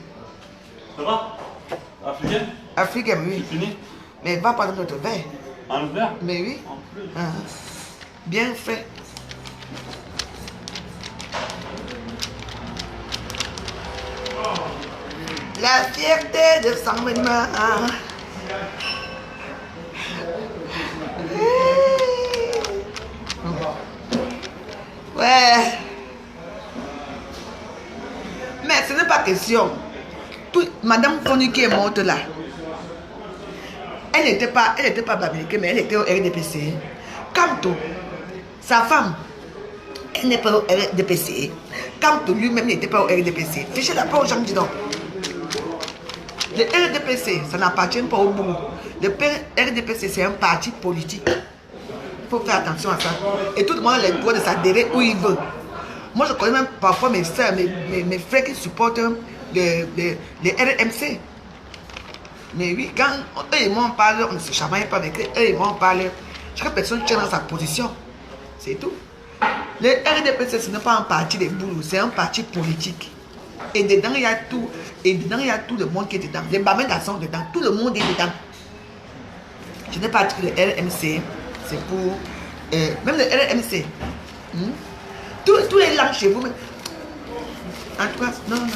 Ça va? Africaine? Africaine, oui. C'est fini? Mais va prendre notre verre. Un verre? Mais oui. En plus. Ah, bien fait. La fierté de son main. Ouais. Mais ce n'est pas question. Madame Fonu qui est morte là, elle n'était pas Bamileke, mais elle était au RDPC. Kamto, sa femme, elle n'est pas au RDPC. Kamto lui-même n'était pas au RDPC. Fichez la parole aux gens, dis donc. Le RDPC, ça n'appartient pas au bout. Le RDPC, c'est un parti politique. Il faut faire attention à ça. Et tout le monde a le droit de s'adhérer où il veut. Moi, je connais même parfois mes soeurs, mes frères qui supportent le RMC. Mais oui, quand eux et moi on parle, on ne se chamaille pas avec eux et moi on parle. Chaque personne tient dans sa position. C'est tout. Le RDPC, ce n'est pas un parti de boulot, c'est un parti politique. Et dedans, il y a tout. Et dedans, il y a tout le monde qui est dedans. Les Bamenda sont dedans. Tout le monde est dedans. Je n'ai pas dit que le RMC, c'est pour... même le RMC. Tous les langues chez vous. En tout cas, non.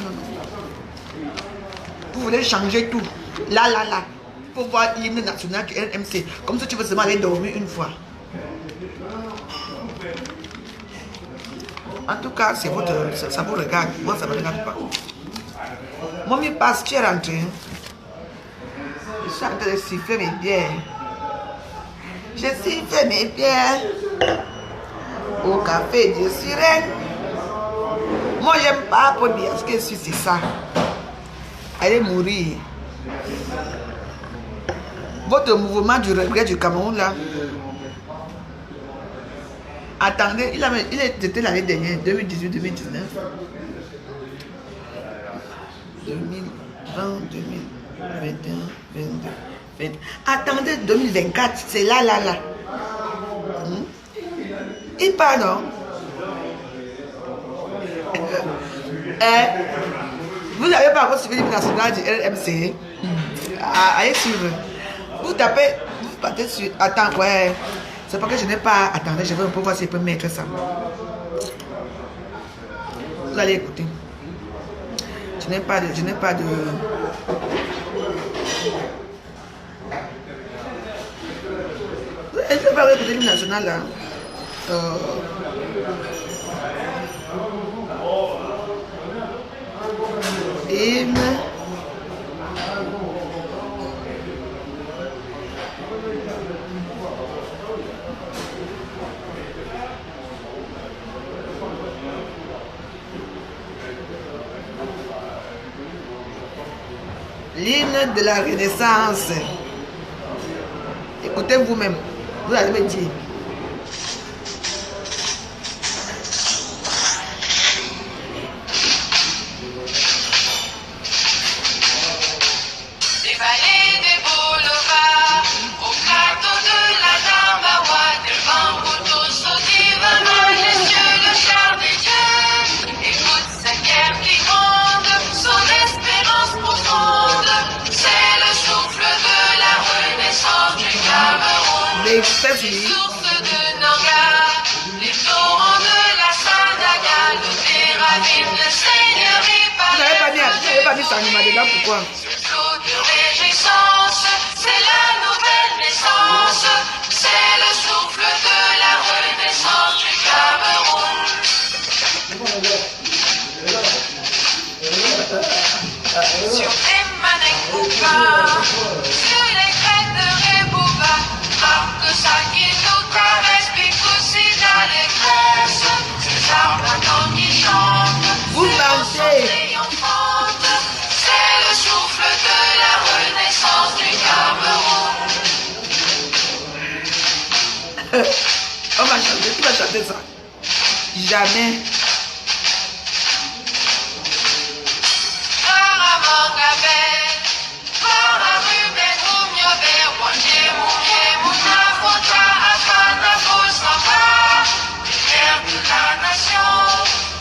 Vous voulez changer tout. Là. Il faut voir l'hymne national du RMC. Comme si tu veux seulement aller dormir une fois. En tout cas, c'est votre, ça vous regarde. Moi, ça ne me regarde pas. Moi, je passe, tu es rentré. Je suis en train de siffler mes bières. Je siffle mes bières au café de Sirène. Moi, j'aime pas pour dire ce que c'est ça. Allez mourir. Votre mouvement du regret du Cameroun, là. Attendez, il était l'année dernière, 2018-2019. 2020, 2021, 22, 20. Attendez, 2024, c'est là. Il part, non? Vous n'avez pas encore suivi le national du RMC. Allez suivre. Vous tapez, vous partez sur. Attends, ouais. C'est pas que je n'ai pas. Attendez, je vais un peu voir si je peux mettre ça. Vous allez écouter. Je n'ai pas de. Je vais pas écouter le national là. Hymne. L'hymne de la Renaissance. Écoutez vous-même. Vous allez me dire. Les sources de Nanga, les torrents de la Sadaga, l'eau des ravines, le Seigneur est par vous n'avez pas dit ça, là, pourquoi? Flot de réjouissance, c'est la nouvelle naissance, c'est le souffle de la renaissance du Cameroun. Sur les Manekouka, sur les crêtes de Rebouba, que ça qui nous caresse, puis aussi d'allégresse, ces arbres qui chantent, vous dansez, c'est le souffle de la renaissance du Cameroun. On va chanter, tu vas chanter ça. Jamais.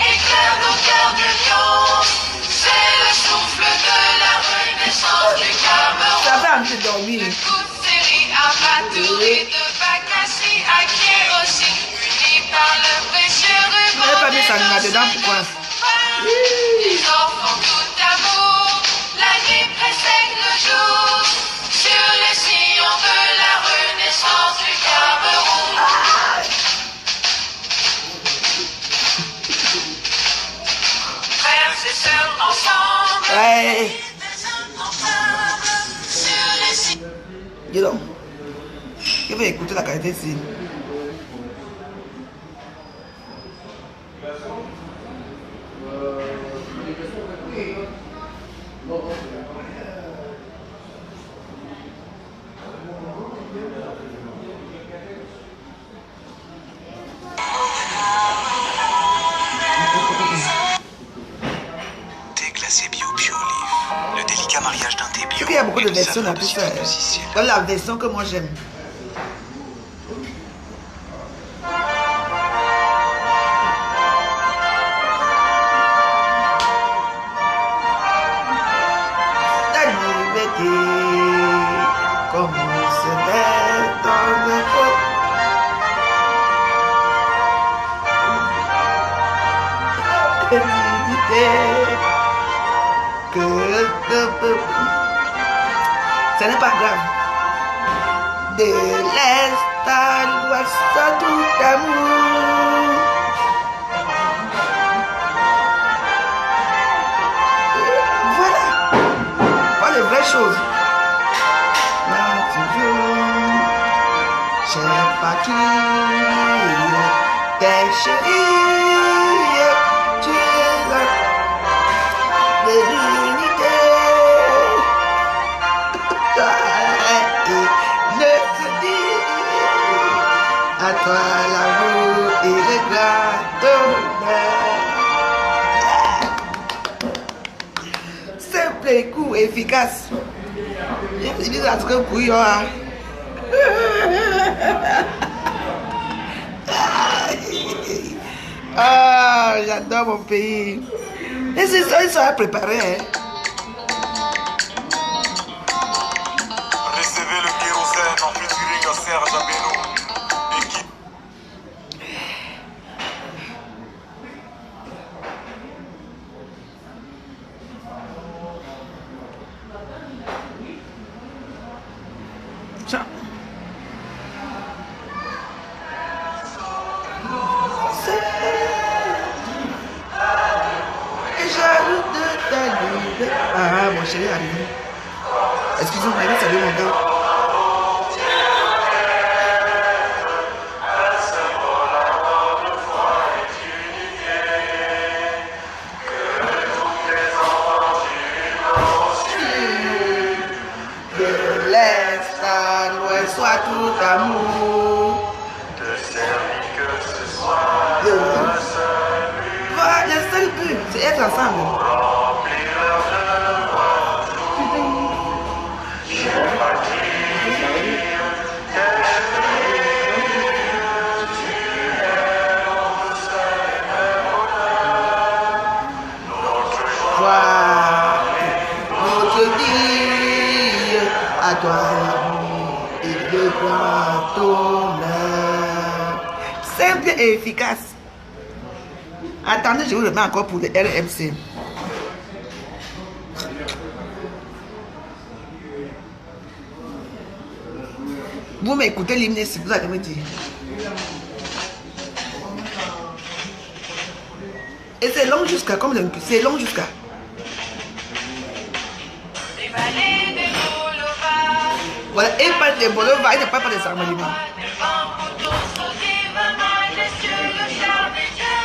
Éclaire nos cœurs de lion, c'est le souffle de la là-dedans, pourquoi? Les enfants tout d'amour, la nuit précède le jour, sur les sillons de la renaissance du Cameroun. Frères et sœurs ensemble, Ouais. sur les sillons. Dis donc. Je vais écouter la qualité ici. Thé glacé bio Pure Leaf. Le délicat mariage d'un thé bio. Il y a beaucoup de et versions saveurs dans tout de ça. sucre de Sicile. Voilà la version que moi j'aime. La liberté, comme on se met dans le fond. Ce n'est pas grave. De l'est à l'ouest, tout amour. Voilà. Voilà les vraies choses. Là, toujours, j'ai battu tes chéris. Tu es là. De l'unité. Ne te dis à toi l'amour et le grand. Simple et court et efficace. Je dis à ce que bouillon. Ah, j'adore mon pays. Et c'est ça, ils sont préparés. Hein. Recevez le kérosène en featuring à Serge Abeno. Équipe. Tiens. Et jaloux de ta vie. Ah, mon chéri est arrivé. Excusez-moi, salut mon gars. De l'est à l'ouest, soit tout amour. Voilà, le seul but, c'est être ensemble. Voilà, notre Dieu, à toi l'amour et le grand honneur. Simple et efficace. Attendez, je vous le mets encore pour le RMC. Vous m'écoutez l'hymne si vous allez me dire. Et c'est long jusqu'à comme le... C'est long jusqu'à. Des vallées, des boulevards, Voilà, et pas des boulevards, il n'y a pas des harmonies. des vents pour tous au divin majestueux, le charme des dieux.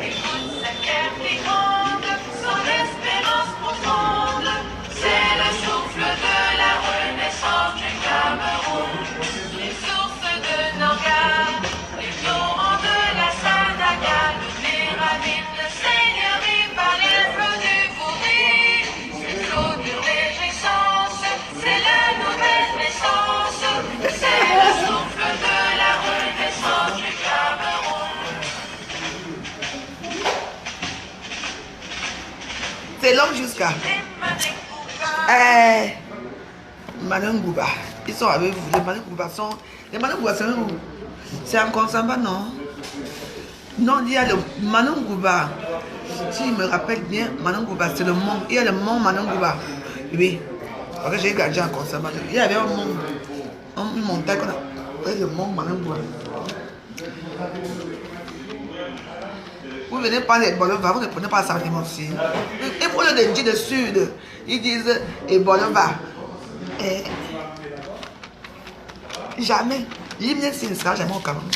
Écoute cette guerre qui gronde, son espérance profonde. C'est le souffle de la renaissance du Cameroun. Les sources de Nanga, les torrents de la Sadaga, les ravines, le seigneurie par les flots du Bourri. C'est l'eau de réjouissance, c'est la nouvelle naissance. C'est le souffle de la renaissance du Cameroun. C'est long jusqu'à. Manangouba. Ils sont avec vous. Les Manangouba sont. Les Manangouba, c'est en Consamba, non? Non, il y a le Manongouba. Si je me rappelle bien, Manongouba, c'est le mont. Il y a le mont Manongouba. Oui. Parce que j'ai gardé encore ça. Il y avait un mont. Une montagne qu'on appelle le mont Manongouba. Vous venez pas les Bolova, vous ne prenez pas ça aussi. Et pour le dire du sud, ils disent et Bolova. Et jamais. L'hymne ne sera jamais au Cameroun.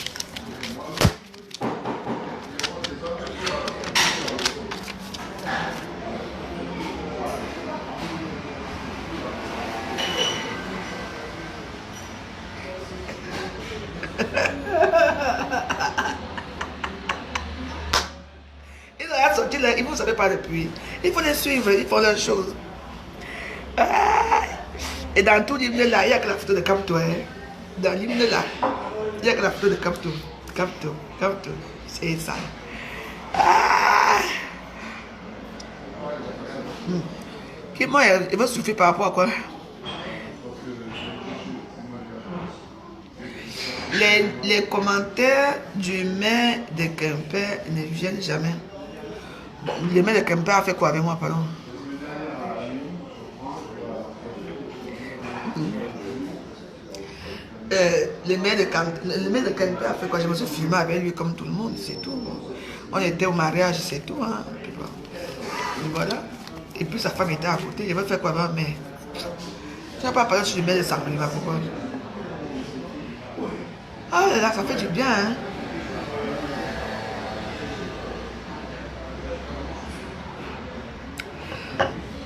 Ils ne savent pas depuis. Il faut les suivre, ils font leurs choses. Et dans tout l'hymne là, il n'y a que la photo de Capto. Dans l'hymne là, il n'y a que la photo de Capto. Capto. C'est ça. Moi, il va souffrir par rapport à quoi? Les commentaires du maire de Quimper ne viennent jamais. Le maire de Quimper a fait quoi avec moi, pardon? Le maire de Quimper a fait quoi? Je me suis filmé avec lui comme tout le monde, c'est tout. On était au mariage, c'est tout. Hein. Et voilà. Et puis sa femme était à côté. Il va faire quoi avec ma mère? Tu n'as pas parlé sur le maire de Sanglima, pourquoi? Ah là, ça fait du bien, hein?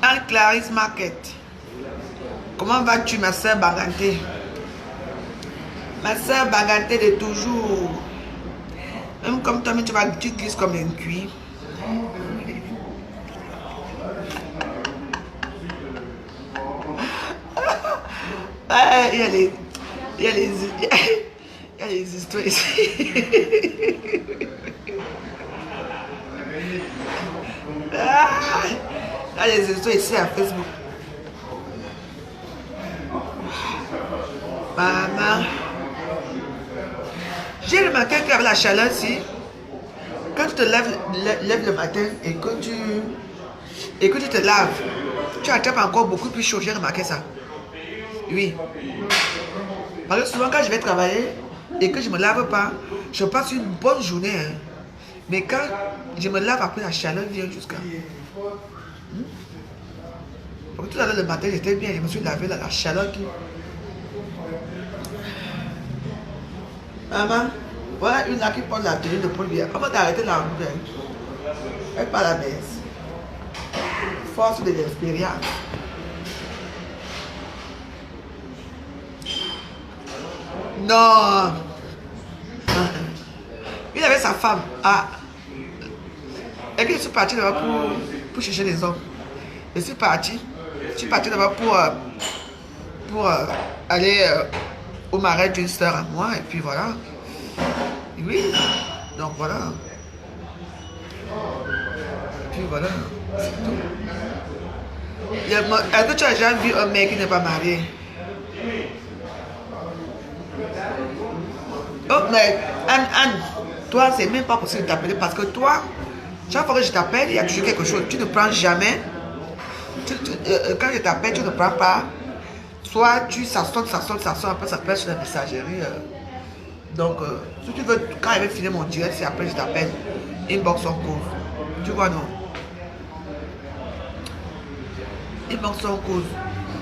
Anne-Clarisse Marquette. Comment vas-tu, ma soeur Baganté? Ma soeur Baganté de toujours. Même comme toi, mais tu glisses comme une cuir. Il y a les histoires ici. Il y a les histoires ici à Facebook. Maman. J'ai remarqué qu'avec la chaleur ici, quand tu te lèves le matin et que tu te laves, tu attrapes encore beaucoup plus chaud. J'ai remarqué ça. Oui. Parce que souvent quand je vais travailler et que je ne me lave pas, je passe une bonne journée. Hein. Mais quand je me lave après, la chaleur vient jusqu'à... Tout à l'heure le matin, j'étais bien, je me suis lavé la chaleur qui... Maman, voilà une là qui porte la tenue de Paul Biya. Comment t'as arrêté la route? Elle pas la baisse. Force de l'expérience. Non. Il avait sa femme. Ah. Et puis je suis parti là-bas pour chercher les hommes. Je suis parti là-bas pour aller au mariage d'une soeur à moi. Et puis voilà. Oui. Donc voilà. Et puis voilà. C'est tout. Est-ce que tu as déjà vu un mec qui n'est pas marié? Oh, mais Anne, toi, c'est même pas possible de t'appeler parce que toi, chaque fois que je t'appelle, il y a toujours quelque chose. Tu ne prends jamais. Quand je t'appelle, tu ne prends pas. Soit ça sonne, après ça passe sur la messagerie. Donc, si tu veux, quand il va finir mon direct, c'est après je t'appelle. Inbox en cause. Tu vois, non? Inbox en cause.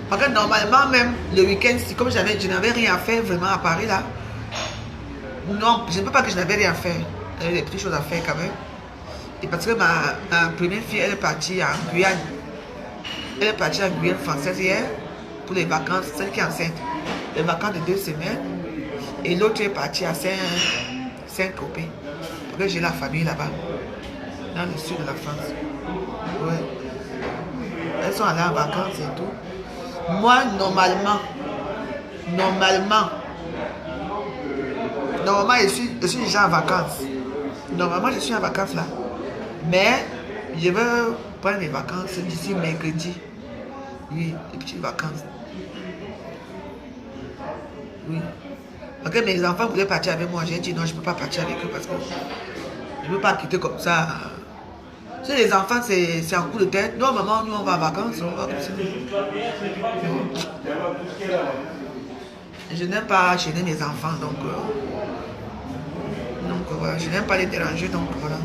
Parce que normalement, même le week-end, comme je n'avais rien à faire vraiment à Paris là. Non, je ne peux pas que je n'avais rien fait. J'avais des petites choses à faire quand même. Et parce que ma première fille, elle est partie en Guyane. Elle est partie en Guyane française hier pour les vacances, celle qui est enceinte. Les vacances de 2 semaines. Et l'autre est partie à Saint-Tropez. Parce que j'ai la famille là-bas. Dans le sud de la France. Ouais. Elles sont allées en vacances et tout. Moi, normalement, je suis déjà en vacances. Normalement, je suis en vacances là. Mais je veux prendre mes vacances d'ici mercredi. Oui, des petites vacances. Oui. Parce que mes enfants voulaient partir avec moi. J'ai dit non, je ne peux pas partir avec eux parce que Je ne veux pas quitter comme ça. Si les enfants, c'est un coup de tête. Non, maman, nous, on va en vacances. On va comme ça. Je n'aime pas gêner mes enfants, donc voilà, je n'aime pas les déranger, donc voilà.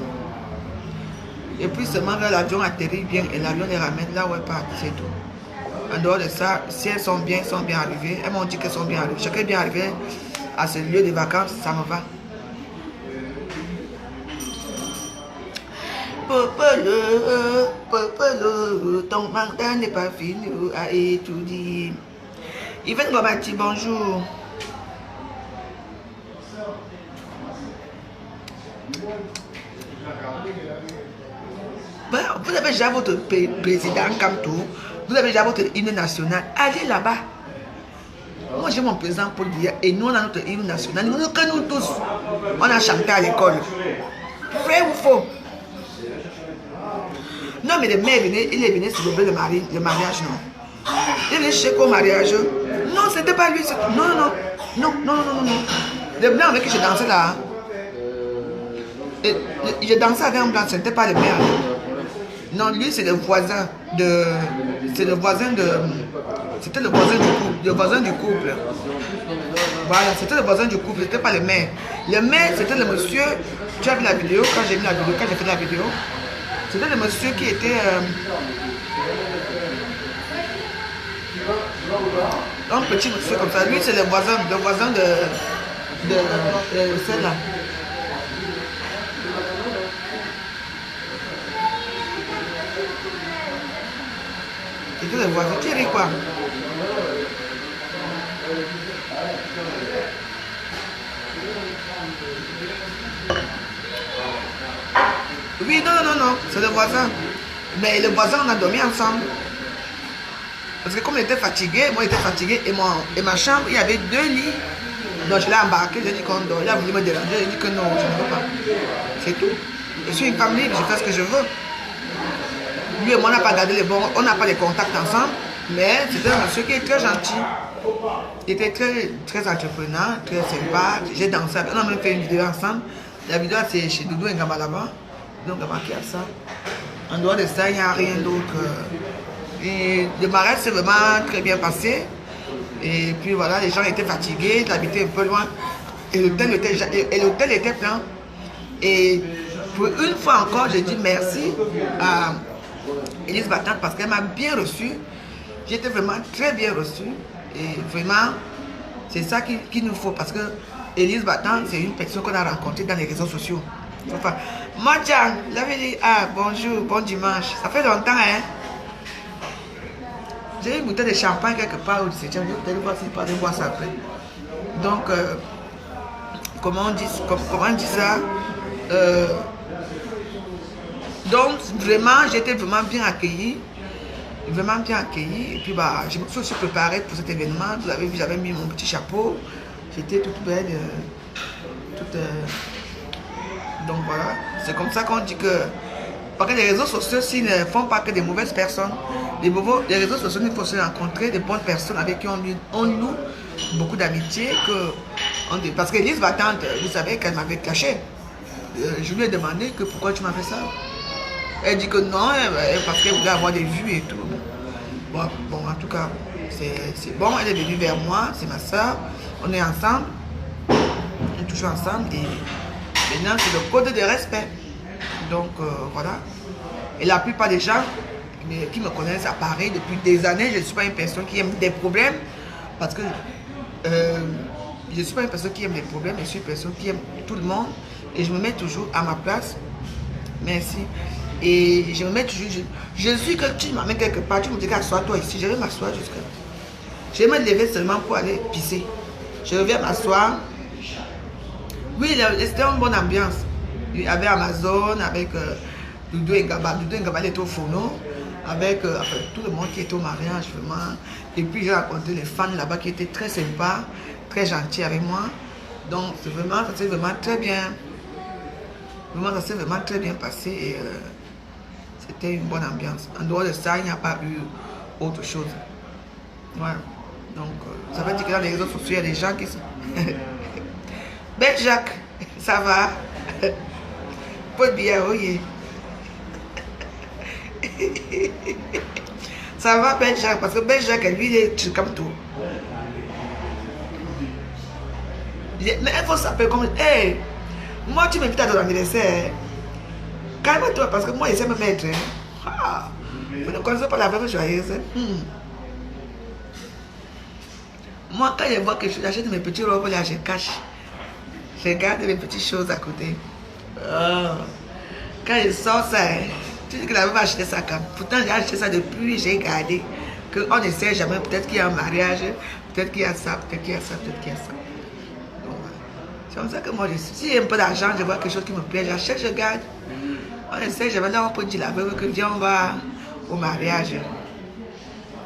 Et puis seulement l'avion atterrit bien et l'avion les ramène là où elle part, c'est tout. En dehors de ça, si elles sont bien arrivées. Elles m'ont dit qu'elles sont bien arrivées. Chacun est bien arrivé à ce lieu de vacances, ça me va. Popolo, ton mandat n'est pas fini à étudier. Yvette Gomati, bonjour. Vous avez déjà votre président Kamto, vous avez déjà votre hymne national. Allez là-bas. Moi j'ai mon président Paul Biya et nous on a notre hymne national. Nous que nous tous, on a chanté à l'école. Vrai ou faux? Non mais le maire venait, il est venu célébrer le mariage, non. Il est venu chez au mariage. Non, c'était pas lui. Non. Le blanc avec qui je dansais là. Et je dansais avec un blanc, ce n'était pas le maire. Non, lui c'est le voisin de. C'était le voisin du couple. Voilà, c'était le voisin du couple, c'était pas le maire. Le maire, c'était le monsieur. Tu as vu la vidéo, quand j'ai fait la vidéo. C'était le monsieur qui était. Un petit monsieur comme ça. Lui, c'est le voisin de celle-là. C'était le voisin. Tu ris quoi? Oui, non, c'est le voisin. Mais le voisin, on a dormi ensemble. Parce que comme il était fatigué, moi j'étais fatigué et ma chambre, il y avait 2 lits. Donc je l'ai embarqué, j'ai dit qu'on dort. Il a voulu me déranger, j'ai dit que non, je ne veux pas. C'est tout. Je suis une femme libre, je fais ce que je veux. Lui et moi, on n'a pas gardé les bons, on n'a pas les contacts ensemble. Mais c'était un monsieur qui est très gentil. Il était très entrepreneur, très sympa. J'ai dansé avec, on a même fait une vidéo ensemble. La vidéo c'est chez Doudou Ngaba là-bas. Donc on a marqué à ça. En dehors de ça, il n'y a rien d'autre. Et le mariage s'est vraiment très bien passé. Et puis voilà, les gens étaient fatigués, ils habitaient un peu loin. Et l'hôtel était plein. Et pour une fois encore, j'ai dit merci à Élise Battante parce qu'elle m'a bien reçu. J'étais vraiment très bien reçu. Et vraiment, c'est ça qu'il nous faut. Parce que Élise Battante, c'est une personne qu'on a rencontrée dans les réseaux sociaux. Enfin, Madjan, bonjour, bon dimanche. Ça fait longtemps, hein? J'ai une bouteille de champagne quelque part au 17e. Je vais peut-être voir si je peux boire ça après. Donc, comment on dit ça? Donc, vraiment, j'étais vraiment bien accueillie. Vraiment bien accueillie. Et puis, bah, je me suis aussi préparée pour cet événement. Vous avez vu, j'avais mis mon petit chapeau. J'étais toute belle. Donc, voilà. C'est comme ça qu'on dit que. Parce que les réseaux sociaux, s'ils ne font pas que des mauvaises personnes, les réseaux sociaux, il faut se rencontrer des bonnes personnes avec qui on noue beaucoup d'amitié. Parce qu'Élise Battante, vous savez qu'elle m'avait caché. Je lui ai demandé que pourquoi tu m'as fait ça. Elle dit que non, parce qu'elle voulait avoir des vues et tout. Bon, en tout cas, c'est bon. Elle est venue vers moi, c'est ma soeur. On est ensemble. On est toujours ensemble. Et maintenant, c'est le code de respect. Donc voilà. Et la plupart des gens qui me connaissent à Paris depuis des années, je ne suis pas une personne qui aime des problèmes. Parce que je ne suis pas une personne qui aime des problèmes, je suis une personne qui aime tout le monde. Et je me mets toujours à ma place. Merci. Et je me mets toujours. Je suis que tu m'amènes quelque part, tu me dis qu'assois-toi ici. Je vais m'asseoir jusqu'à là. Je vais me lever seulement pour aller pisser. Je reviens m'asseoir. Oui, c'était une bonne ambiance. Il y avait Amazon, avec Doudou Ngaba. Doudou Ngaba était au fourneau, avec tout le monde qui était au mariage, vraiment. Et puis j'ai rencontré les fans là-bas qui étaient très sympas, très gentils avec moi. Donc ça s'est vraiment très bien. Vraiment, ça s'est vraiment très bien passé et c'était une bonne ambiance. En dehors de ça, il n'y a pas eu autre chose. Voilà. Donc, ça veut dire que dans les réseaux sociaux, il y a des gens qui sont. Belle Jacques, ça va? pot de bière, oui. Ça va, Ben Jacques, parce que Ben Jacques, lui, il est comme tout. Mais il faut s'appeler comme... Hey, moi, tu m'invites à ton anniversaire. Calme-toi, parce que moi, je sais me mettre. Ah, vous ne connaissez pas la veuve joyeuse. Moi, quand je vois que j'achète mes petits robes là, je cache. Je garde les petites choses à côté. Oh. Quand je sors ça, tu dis que la veuve va acheter ça quand. Pourtant, j'ai acheté ça depuis, j'ai gardé. Qu'on ne sait jamais, peut-être qu'il y a un mariage, peut-être qu'il y a ça, peut-être qu'il y a ça, peut-être qu'il y a ça. C'est comme ça que moi, si j'ai un peu d'argent, je vois quelque chose qui me plaît, j'achète, je garde. On essaie, je vais là, on peut dire la veuve que viens, on va au mariage.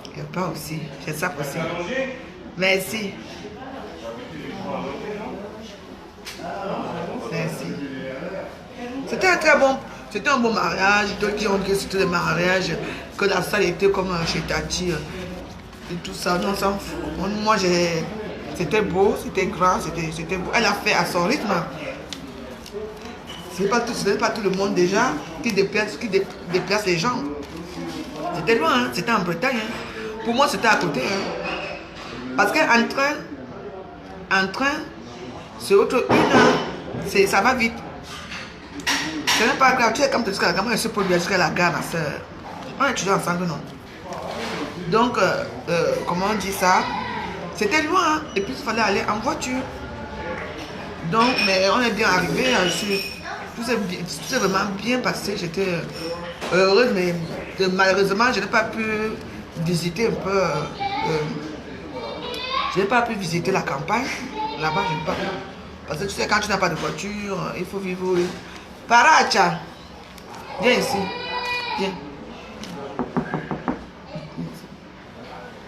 Il n'y a pas aussi, j'ai ça possible. Merci. Merci. C'était un très bon, c'était un bon mariage. D'autres qui ont dit que c'était le mariage, que la salle était comme chez Tati et tout ça. Non, on s'en fout. Moi, c'était beau, c'était grand, c'était beau. Elle a fait à son rythme. Ce n'est pas tout le monde déjà qui déplace les gens. C'était loin, hein? C'était en Bretagne. Hein? Pour moi, c'était à côté. Hein? Parce qu'en train, c'est autre 1 heure, ça va vite. Ce n'est pas grave, tu es comme jusqu'à la gare, moi je suis pour bien jusqu'à la gare, ma soeur. On étudie ensemble, non? Donc, comment on dit ça? C'était loin, hein? Et puis il fallait aller en voiture. Donc, mais on est bien arrivé, tout s'est vraiment bien passé, j'étais heureuse, mais malheureusement, je n'ai pas pu visiter un peu... je n'ai pas pu visiter la campagne. Là-bas, je n'ai pas pu. Parce que tu sais, quand tu n'as pas de voiture, il faut vivre. Paracha, viens ici. Viens.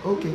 Ok.